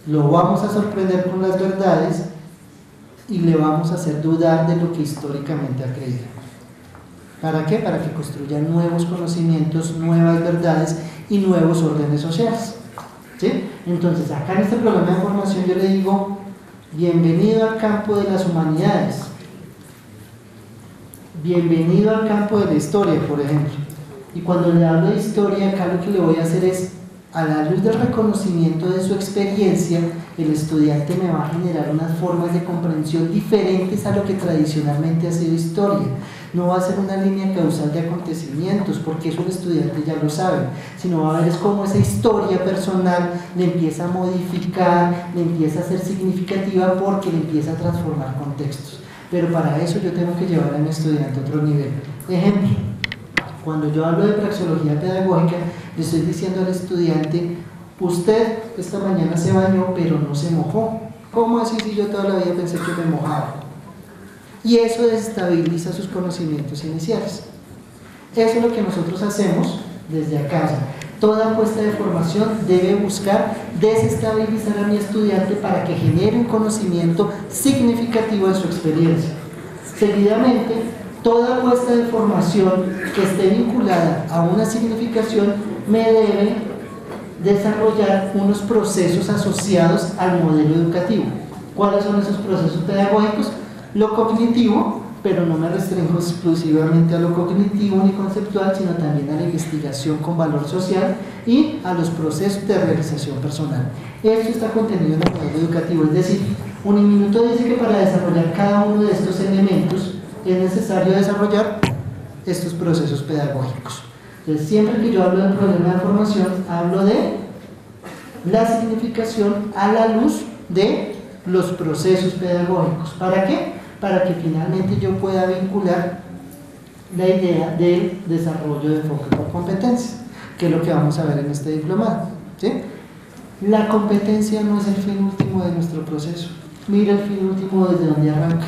lo vamos a sorprender con las verdades y le vamos a hacer dudar de lo que históricamente ha creído. ¿Para qué? Para que construya nuevos conocimientos, nuevas verdades y nuevos órdenes sociales. ¿Sí? Entonces, acá en este programa de formación yo le digo, bienvenido al campo de las humanidades, bienvenido al campo de la historia, por ejemplo. Y cuando le hablo de historia, acá lo que le voy a hacer es, a la luz del reconocimiento de su experiencia, el estudiante me va a generar unas formas de comprensión diferentes a lo que tradicionalmente ha sido historia. No va a ser una línea causal de acontecimientos, porque eso el estudiante ya lo sabe, sino va a ver es cómo esa historia personal le empieza a modificar, le empieza a ser significativa porque le empieza a transformar contextos. Pero para eso yo tengo que llevar a mi estudiante a otro nivel. Ejemplo, cuando yo hablo de praxeología pedagógica, le estoy diciendo al estudiante, usted esta mañana se bañó pero no se mojó. ¿Cómo así si yo toda la vida pensé que me mojaba? Y eso desestabiliza sus conocimientos iniciales. Eso es lo que nosotros hacemos desde acá. Toda apuesta de formación debe buscar desestabilizar a mi estudiante para que genere un conocimiento significativo de su experiencia. Seguidamente, toda apuesta de formación que esté vinculada a una significación me debe desarrollar unos procesos asociados al modelo educativo. ¿Cuáles son esos procesos pedagógicos? Lo cognitivo, pero no me restringo exclusivamente a lo cognitivo ni conceptual, sino también a la investigación con valor social y a los procesos de realización personal. Esto está contenido en el modelo educativo, es decir, Uniminuto dice que para desarrollar cada uno de estos elementos es necesario desarrollar estos procesos pedagógicos. Entonces, siempre que yo hablo del problema de formación, hablo de la significación a la luz de los procesos pedagógicos. ¿Para qué? Para que finalmente yo pueda vincular la idea del desarrollo de enfoque por competencia, que es lo que vamos a ver en este diplomado. ¿Sí? La competencia no es el fin último de nuestro proceso. Mira el fin último desde donde arranca.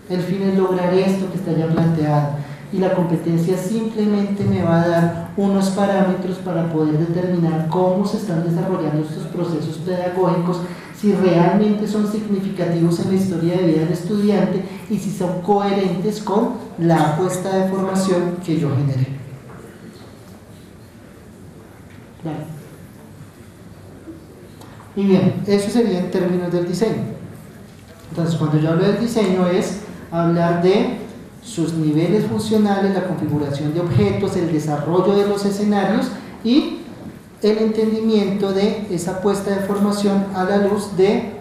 El fin es lograr esto que está ya planteado, y la competencia simplemente me va a dar unos parámetros para poder determinar cómo se están desarrollando estos procesos pedagógicos, si realmente son significativos en la historia de vida del estudiante y si son coherentes con la apuesta de formación que yo generé. Claro. Y bien, eso sería en términos del diseño. Entonces, cuando yo hablo del diseño es hablar de sus niveles funcionales, la configuración de objetos, el desarrollo de los escenarios y el entendimiento de esa apuesta de formación a la luz de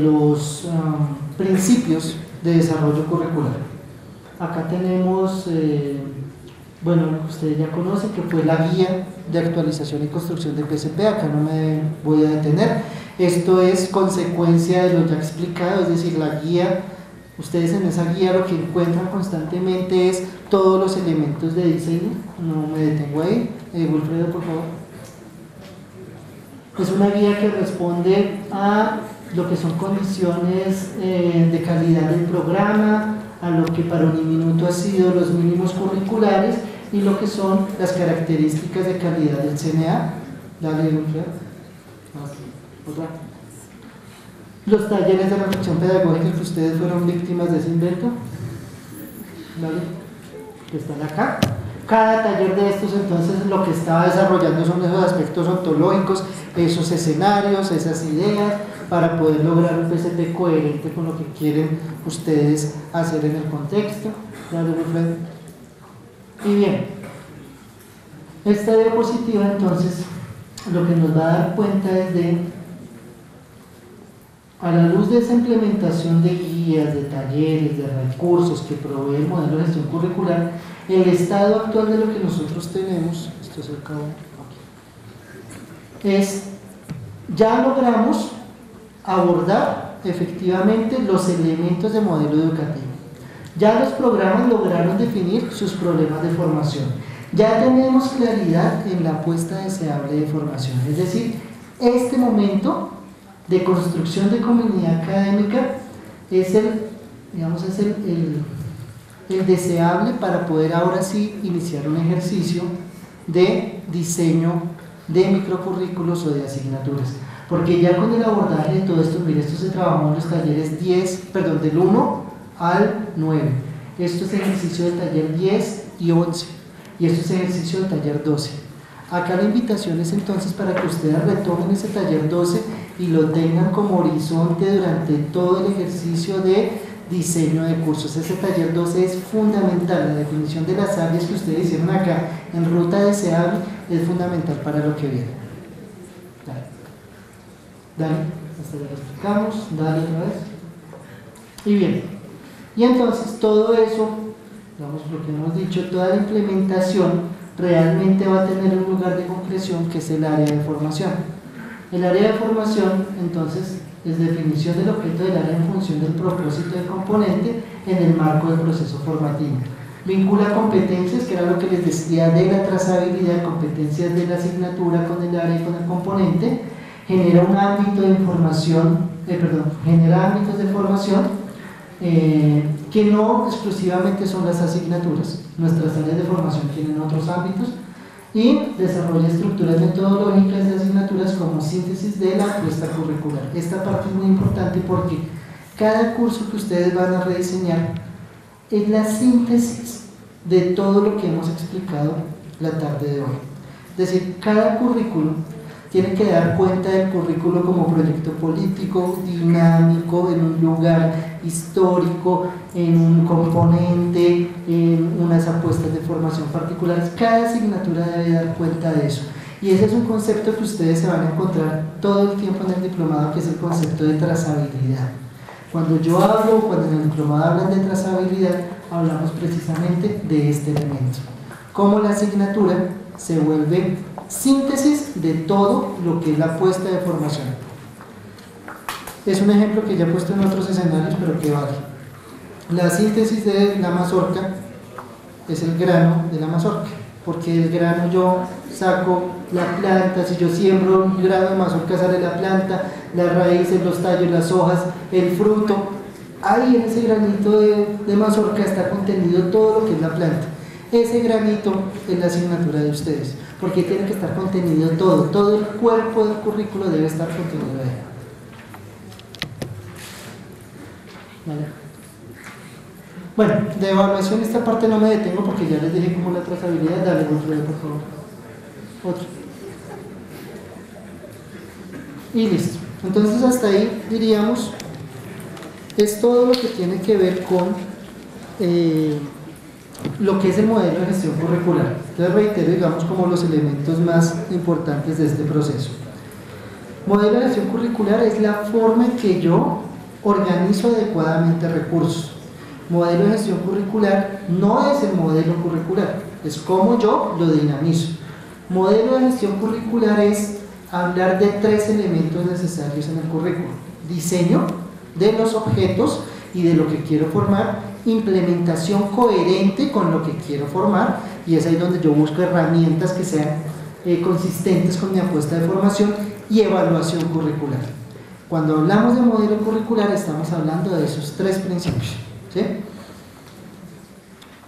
los principios de desarrollo curricular. Acá tenemos, bueno, ustedes ya conocen que fue la guía de actualización y construcción del PCP, acá no me voy a detener. Esto es consecuencia de lo ya explicado, es decir, la guía. Ustedes en esa guía lo que encuentran constantemente es todos los elementos de diseño. No me detengo ahí. Wilfredo, por favor. Es una guía que responde a lo que son condiciones de calidad del programa, a lo que para Uniminuto ha sido los mínimos curriculares y lo que son las características de calidad del CNA. Dale, Wilfredo. Otra. Los talleres de reflexión pedagógica que ustedes fueron víctimas de ese invento, ¿vale? Que están acá. Cada taller de estos, entonces, lo que estaba desarrollando son esos aspectos ontológicos, esos escenarios, esas ideas, para poder lograr un PCP coherente con lo que quieren ustedes hacer en el contexto. ¿Vale, Wilfredo? Y bien, esta diapositiva, entonces, lo que nos va a dar cuenta es de, a la luz de esa implementación de guías, de talleres, de recursos que provee el modelo de gestión curricular, el estado actual de lo que nosotros tenemos, esto es el cabo aquí, es ya logramos abordar efectivamente los elementos de modelo educativo. Ya los programas lograron definir sus problemas de formación. Ya tenemos claridad en la apuesta deseable de formación. Es decir, este momento de construcción de comunidad académica es el deseable para poder ahora sí iniciar un ejercicio de diseño de microcurrículos o de asignaturas. Porque ya con el abordaje de todo esto, mire, esto se trabajó en los talleres del 1 al 9. Esto es ejercicio del taller 10 y 11. Y esto es ejercicio del taller 12. Acá la invitación es entonces para que ustedes retomen ese taller 12 y lo tengan como horizonte durante todo el ejercicio de diseño de cursos. Ese taller 12 es fundamental. La definición de las áreas que ustedes hicieron acá en ruta deseable es fundamental para lo que viene. Dale, hasta ya lo explicamos, dale otra vez. Y bien, y entonces todo eso, digamos lo que hemos dicho, toda la implementación realmente va a tener un lugar de concreción que es el área de formación. El área de formación, entonces, es definición del objeto del área en función del propósito del componente en el marco del proceso formativo. Vincula competencias, que era lo que les decía de la trazabilidad, competencias de la asignatura con el área y con el componente. Genera un ámbito de información, genera ámbitos de formación que no exclusivamente son las asignaturas. Nuestras áreas de formación tienen otros ámbitos y desarrolla estructuras metodológicas de asignaturas como síntesis de la apuesta curricular. Esta parte es muy importante porque cada curso que ustedes van a rediseñar es la síntesis de todo lo que hemos explicado la tarde de hoy. Es decir, cada currículo tiene que dar cuenta del currículo como proyecto político, dinámico, en un lugar histórico, en un componente, en unas apuestas de formación particulares. Cada asignatura debe dar cuenta de eso. Y ese es un concepto que ustedes se van a encontrar todo el tiempo en el diplomado, que es el concepto de trazabilidad. Cuando yo hablo, cuando en el diplomado hablan de trazabilidad, hablamos precisamente de este elemento. Cómo la asignatura se vuelve síntesis de todo lo que es la apuesta de formación. Es un ejemplo que ya he puesto en otros escenarios, pero que vale. La síntesis de la mazorca es el grano de la mazorca, porque el grano yo saco la planta, si yo siembro un grano de mazorca sale la planta, las raíces, los tallos, las hojas, el fruto. Ahí en ese granito de mazorca está contenido todo lo que es la planta. Ese granito es la asignatura de ustedes, porque tiene que estar contenido todo el cuerpo del currículo debe estar contenido ahí. ¿Vale? Bueno, de evaluación esta parte no me detengo porque ya les dije cómo la trazabilidad. Dale, otro, por favor. Otro. Y listo. Entonces hasta ahí diríamos, es todo lo que tiene que ver con lo que es el modelo de gestión curricular. Entonces reitero, digamos, como los elementos más importantes de este proceso. Modelo de gestión curricular es la forma en que yo organizo adecuadamente recursos. Modelo de gestión curricular no es el modelo curricular, es como yo lo dinamizo. Modelo de gestión curricular es hablar de tres elementos necesarios en el currículo: diseño de los objetos y de lo que quiero formar, implementación coherente con lo que quiero formar, y es ahí donde yo busco herramientas que sean consistentes con mi apuesta de formación, y evaluación curricular. Cuando hablamos de modelo curricular estamos hablando de esos tres principios, ¿sí?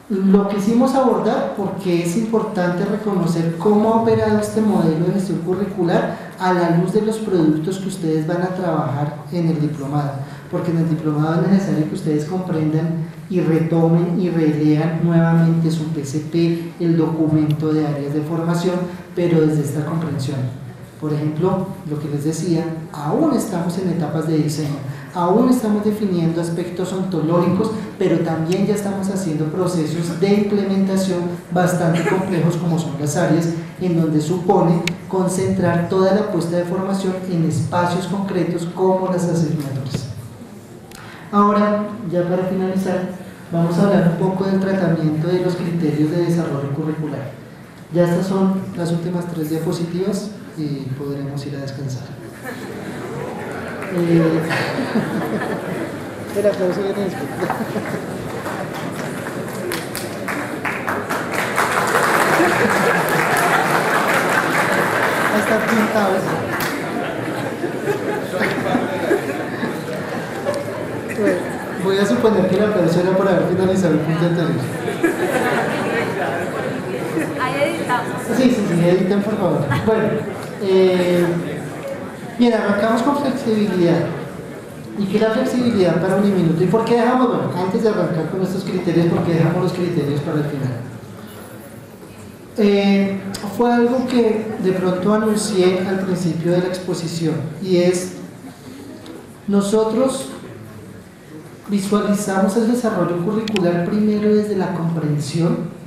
Lo quisimos abordar porque es importante reconocer cómo ha operado este modelo de gestión curricular a la luz de los productos que ustedes van a trabajar en el diplomado, porque en el diplomado es necesario que ustedes comprendan y retomen y relean nuevamente su PCP, el documento de áreas de formación, pero desde esta comprensión. Por ejemplo, lo que les decía, aún estamos en etapas de diseño, aún estamos definiendo aspectos ontológicos, pero también ya estamos haciendo procesos de implementación bastante complejos, como son las áreas, en donde supone concentrar toda la apuesta de formación en espacios concretos como las asignaturas. Ahora, ya para finalizar, vamos a hablar un poco del tratamiento de los criterios de desarrollo curricular. Ya estas son las últimas 3 diapositivas y podremos ir a descansar. El aplauso viene después. Está pintado eso. Voy a suponer que la aplauso era por haber finalizado el punto anterior. Ahí editamos. Sí, editen por favor. Bueno, bien, arrancamos con flexibilidad. ¿Y qué es la flexibilidad para Uniminuto? ¿Y por qué dejamos, bueno, antes de arrancar con estos criterios, por qué dejamos los criterios para el final? Fue algo que de pronto anuncié al principio de la exposición, y es, nosotros visualizamos el desarrollo curricular primero desde la comprensión,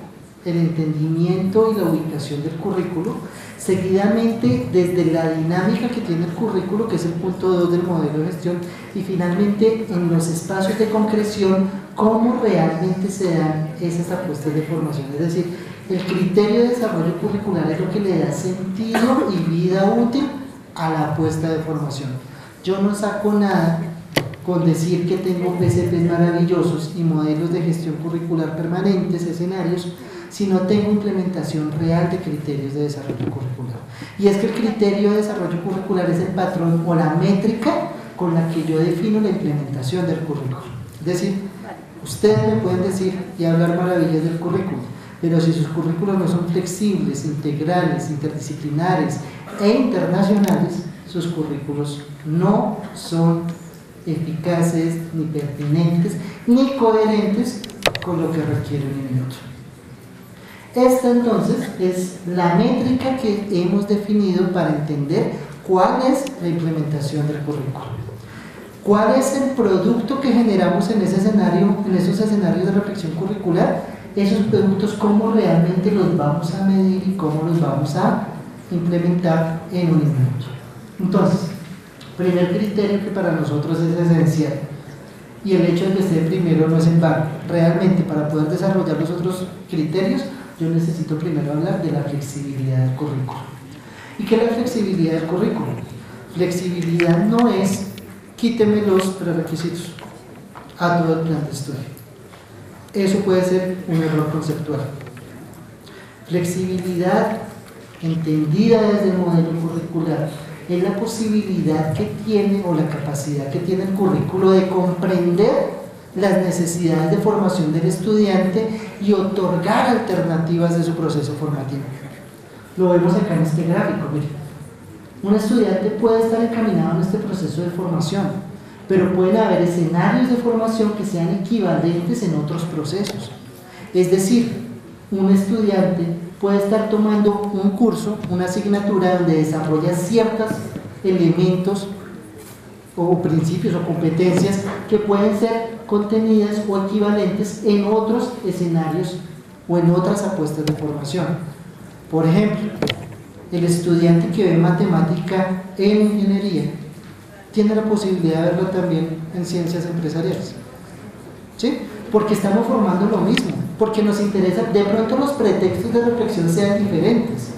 el entendimiento y la ubicación del currículo, seguidamente desde la dinámica que tiene el currículo, que es el punto 2 del modelo de gestión, y finalmente en los espacios de concreción, cómo realmente se dan esas apuestas de formación. Es decir, el criterio de desarrollo curricular es lo que le da sentido y vida útil a la apuesta de formación. Yo no saco nada con decir que tengo PCPs maravillosos y modelos de gestión curricular permanentes, escenarios, si no tengo implementación real de criterios de desarrollo curricular. Y es que el criterio de desarrollo curricular es el patrón o la métrica con la que yo defino la implementación del currículo. Es decir, ustedes me pueden decir y hablar maravillas del currículo, pero si sus currículos no son flexibles, integrales, interdisciplinares e internacionales, sus currículos no son eficaces, ni pertinentes, ni coherentes con lo que requiere Uniminuto. Esta entonces es la métrica que hemos definido para entender cuál es la implementación del currículo. ¿Cuál es el producto que generamos en ese escenario, en esos escenarios de reflexión curricular? Esos productos, ¿cómo realmente los vamos a medir y cómo los vamos a implementar en Uniminuto? Entonces, primer criterio que para nosotros es esencial, y el hecho de que esté primero no es en vano. Realmente, para poder desarrollar los otros criterios, yo necesito primero hablar de la flexibilidad del currículo. ¿Y qué es la flexibilidad del currículo? Flexibilidad no es quíteme los prerequisitos a todo el plan de estudio. Eso puede ser un error conceptual. Flexibilidad, entendida desde el modelo curricular, es la posibilidad que tiene o la capacidad que tiene el currículo de comprender las necesidades de formación del estudiante y otorgar alternativas de su proceso formativo. Lo vemos acá en este gráfico, miren. Un estudiante puede estar encaminado en este proceso de formación, pero pueden haber escenarios de formación que sean equivalentes en otros procesos. Es decir, un estudiante puede estar tomando un curso, una asignatura donde desarrolla ciertos elementos o principios o competencias que pueden ser contenidas o equivalentes en otros escenarios o en otras apuestas de formación. Por ejemplo, el estudiante que ve matemática en ingeniería tiene la posibilidad de verlo también en ciencias empresariales, ¿sí? Porque estamos formando lo mismo, porque nos interesa, de pronto los pretextos de reflexión sean diferentes,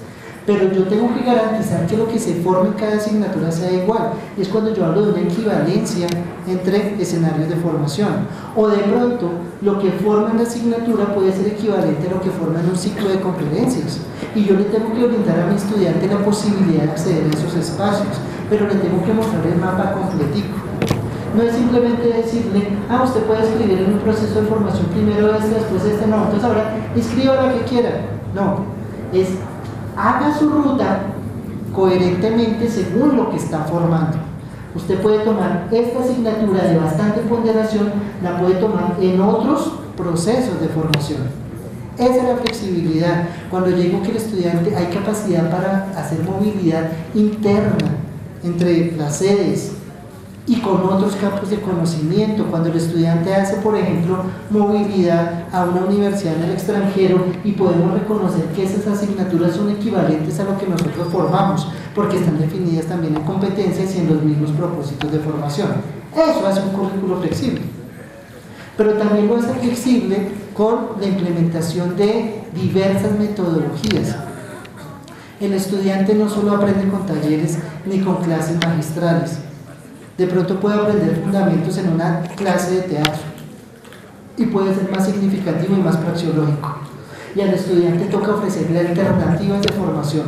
pero yo tengo que garantizar que lo que se forme en cada asignatura sea igual. Y es cuando yo hablo de una equivalencia entre escenarios de formación, o de pronto lo que forma en la asignatura puede ser equivalente a lo que forma en un ciclo de competencias, y yo le tengo que brindar a mi estudiante la posibilidad de acceder a esos espacios, pero le tengo que mostrar el mapa completico. No es simplemente decirle, usted puede escribir en un proceso de formación primero este, después este, no, entonces ahora escriba lo que quiera. No, es haga su ruta coherentemente según lo que está formando. Usted puede tomar esta asignatura de bastante ponderación, la puede tomar en otros procesos de formación. Esa es la flexibilidad. Cuando digo que el estudiante hay capacidad para hacer movilidad interna entre las sedes y con otros campos de conocimiento, cuando el estudiante hace, por ejemplo, movilidad a una universidad en el extranjero y podemos reconocer que esas asignaturas son equivalentes a lo que nosotros formamos, porque están definidas también en competencias y en los mismos propósitos de formación. Eso hace un currículo flexible. Pero también lo hace flexible con la implementación de diversas metodologías. El estudiante no solo aprende con talleres ni con clases magistrales, de pronto puede aprender fundamentos en una clase de teatro y puede ser más significativo y más praxeológico. Y al estudiante toca ofrecerle alternativas de formación,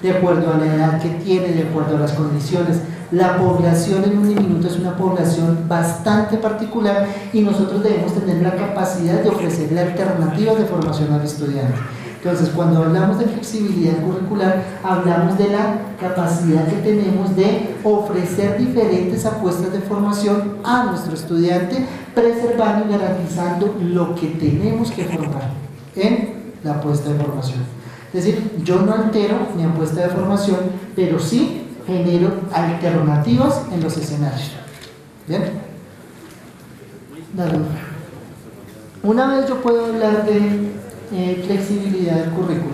de acuerdo a la edad que tiene, de acuerdo a las condiciones. La población en Uniminuto es una población bastante particular y nosotros debemos tener la capacidad de ofrecerle alternativas de formación al estudiante. Entonces, cuando hablamos de flexibilidad curricular, hablamos de la capacidad que tenemos de ofrecer diferentes apuestas de formación a nuestro estudiante, preservando y garantizando lo que tenemos que formar en la apuesta de formación. Es decir, yo no altero mi apuesta de formación, pero sí genero alternativas en los escenarios. ¿Bien? Dale. Una vez yo puedo hablar de flexibilidad del currículo,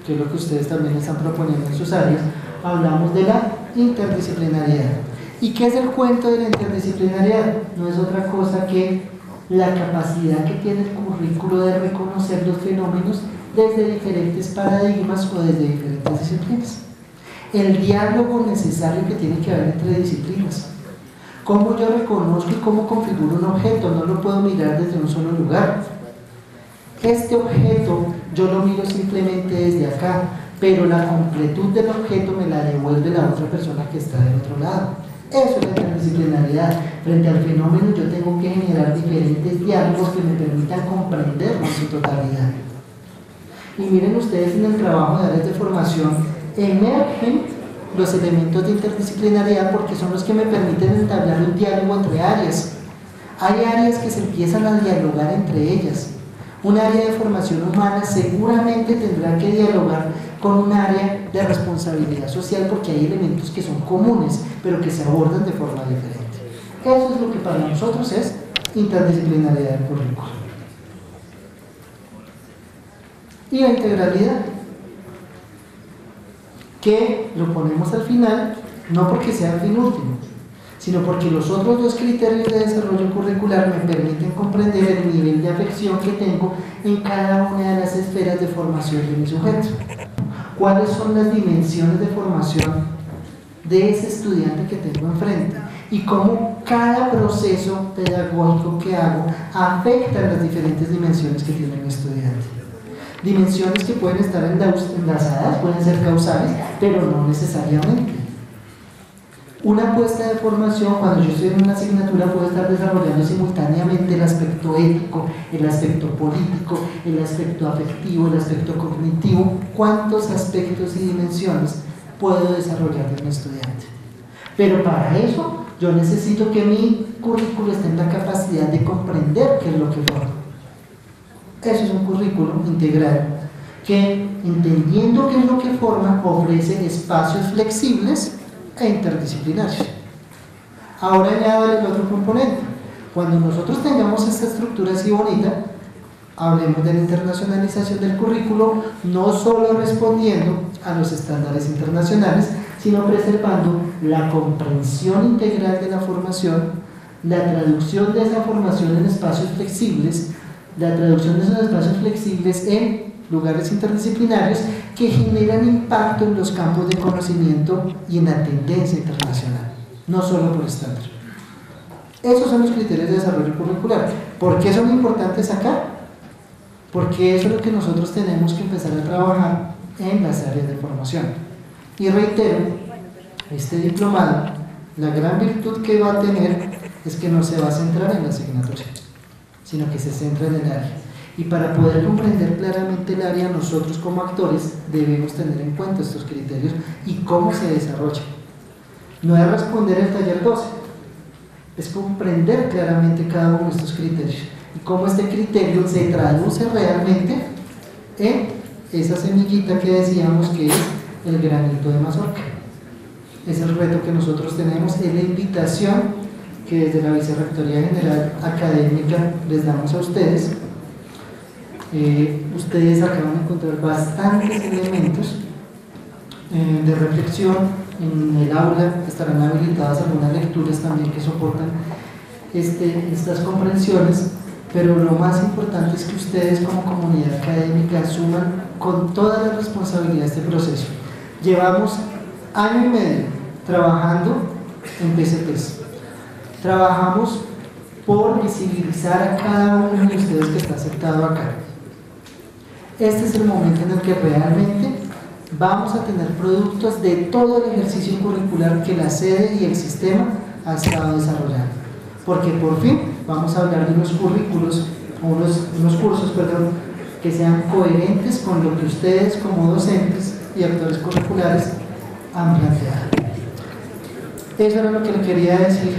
que es lo que ustedes también están proponiendo en sus áreas, hablamos de la interdisciplinariedad. ¿Y qué es el cuento de la interdisciplinariedad? No es otra cosa que la capacidad que tiene el currículo de reconocer los fenómenos desde diferentes paradigmas o desde diferentes disciplinas. El diálogo necesario que tiene que haber entre disciplinas. Cómo yo reconozco y cómo configuro un objeto, no lo puedo mirar desde un solo lugar. Este objeto yo lo miro simplemente desde acá, pero la completud del objeto me la devuelve la otra persona que está del otro lado. Eso es la interdisciplinariedad. Frente al fenómeno yo tengo que generar diferentes diálogos que me permitan comprenderlo en su totalidad. Y miren ustedes, en el trabajo de áreas de formación emergen los elementos de interdisciplinariedad porque son los que me permiten entablar un diálogo entre áreas. Hay áreas que se empiezan a dialogar entre ellas. Un área de formación humana seguramente tendrá que dialogar con un área de responsabilidad social porque hay elementos que son comunes, pero que se abordan de forma diferente. Eso es lo que para nosotros es interdisciplinariedad del currículo. Y la integralidad, que lo ponemos al final, no porque sea el fin último, sino porque los otros dos criterios de desarrollo curricular me permiten comprender el nivel de afección que tengo en cada una de las esferas de formación de mi sujeto. ¿Cuáles son las dimensiones de formación de ese estudiante que tengo enfrente? Y cómo cada proceso pedagógico que hago afecta las diferentes dimensiones que tiene mi estudiante. Dimensiones que pueden estar enlazadas, pueden ser causales, pero no necesariamente. Una apuesta de formación, cuando yo estoy en una asignatura, puedo estar desarrollando simultáneamente el aspecto ético, el aspecto político, el aspecto afectivo, el aspecto cognitivo. ¿Cuántos aspectos y dimensiones puedo desarrollar de mi estudiante? Pero para eso, yo necesito que mi currículo esté en la capacidad de comprender qué es lo que forma. Eso es un currículo integral que, entendiendo qué es lo que forma, ofrece espacios flexibles e interdisciplinarios. Ahora añado el otro componente. Cuando nosotros tengamos esta estructura así bonita, hablemos de la internacionalización del currículo, no solo respondiendo a los estándares internacionales, sino preservando la comprensión integral de la formación, la traducción de esa formación en espacios flexibles, la traducción de esos espacios flexibles en lugares interdisciplinarios que generan impacto en los campos de conocimiento y en la tendencia internacional, no solo por estándar. Esos son los criterios de desarrollo curricular. ¿Por qué son importantes acá? Porque eso es lo que nosotros tenemos que empezar a trabajar en las áreas de formación. Y reitero, este diplomado, la gran virtud que va a tener es que no se va a centrar en la asignatura, sino que se centra en el área. Y para poder comprender claramente el área, nosotros como actores debemos tener en cuenta estos criterios y cómo se desarrolla. No es responder el taller 12, es comprender claramente cada uno de estos criterios y cómo este criterio se traduce realmente en esa semillita que decíamos que es el granito de mazorca. Es el reto que nosotros tenemos, es la invitación que desde la Vicerrectoría General Académica les damos a ustedes. Ustedes acaban de encontrar bastantes elementos de reflexión en el aula, estarán habilitadas algunas lecturas también que soportan estas comprensiones, pero lo más importante es que ustedes como comunidad académica asuman con toda la responsabilidad este proceso, Llevamos año y medio trabajando en PCTs. Trabajamos por visibilizar a cada uno de ustedes que está sentado acá. Este es el momento en el que realmente vamos a tener productos de todo el ejercicio curricular que la sede y el sistema ha estado desarrollando. Porque por fin vamos a hablar de unos currículos, unos cursos, perdón, que sean coherentes con lo que ustedes como docentes y actores curriculares han planteado. Eso era lo que le quería decir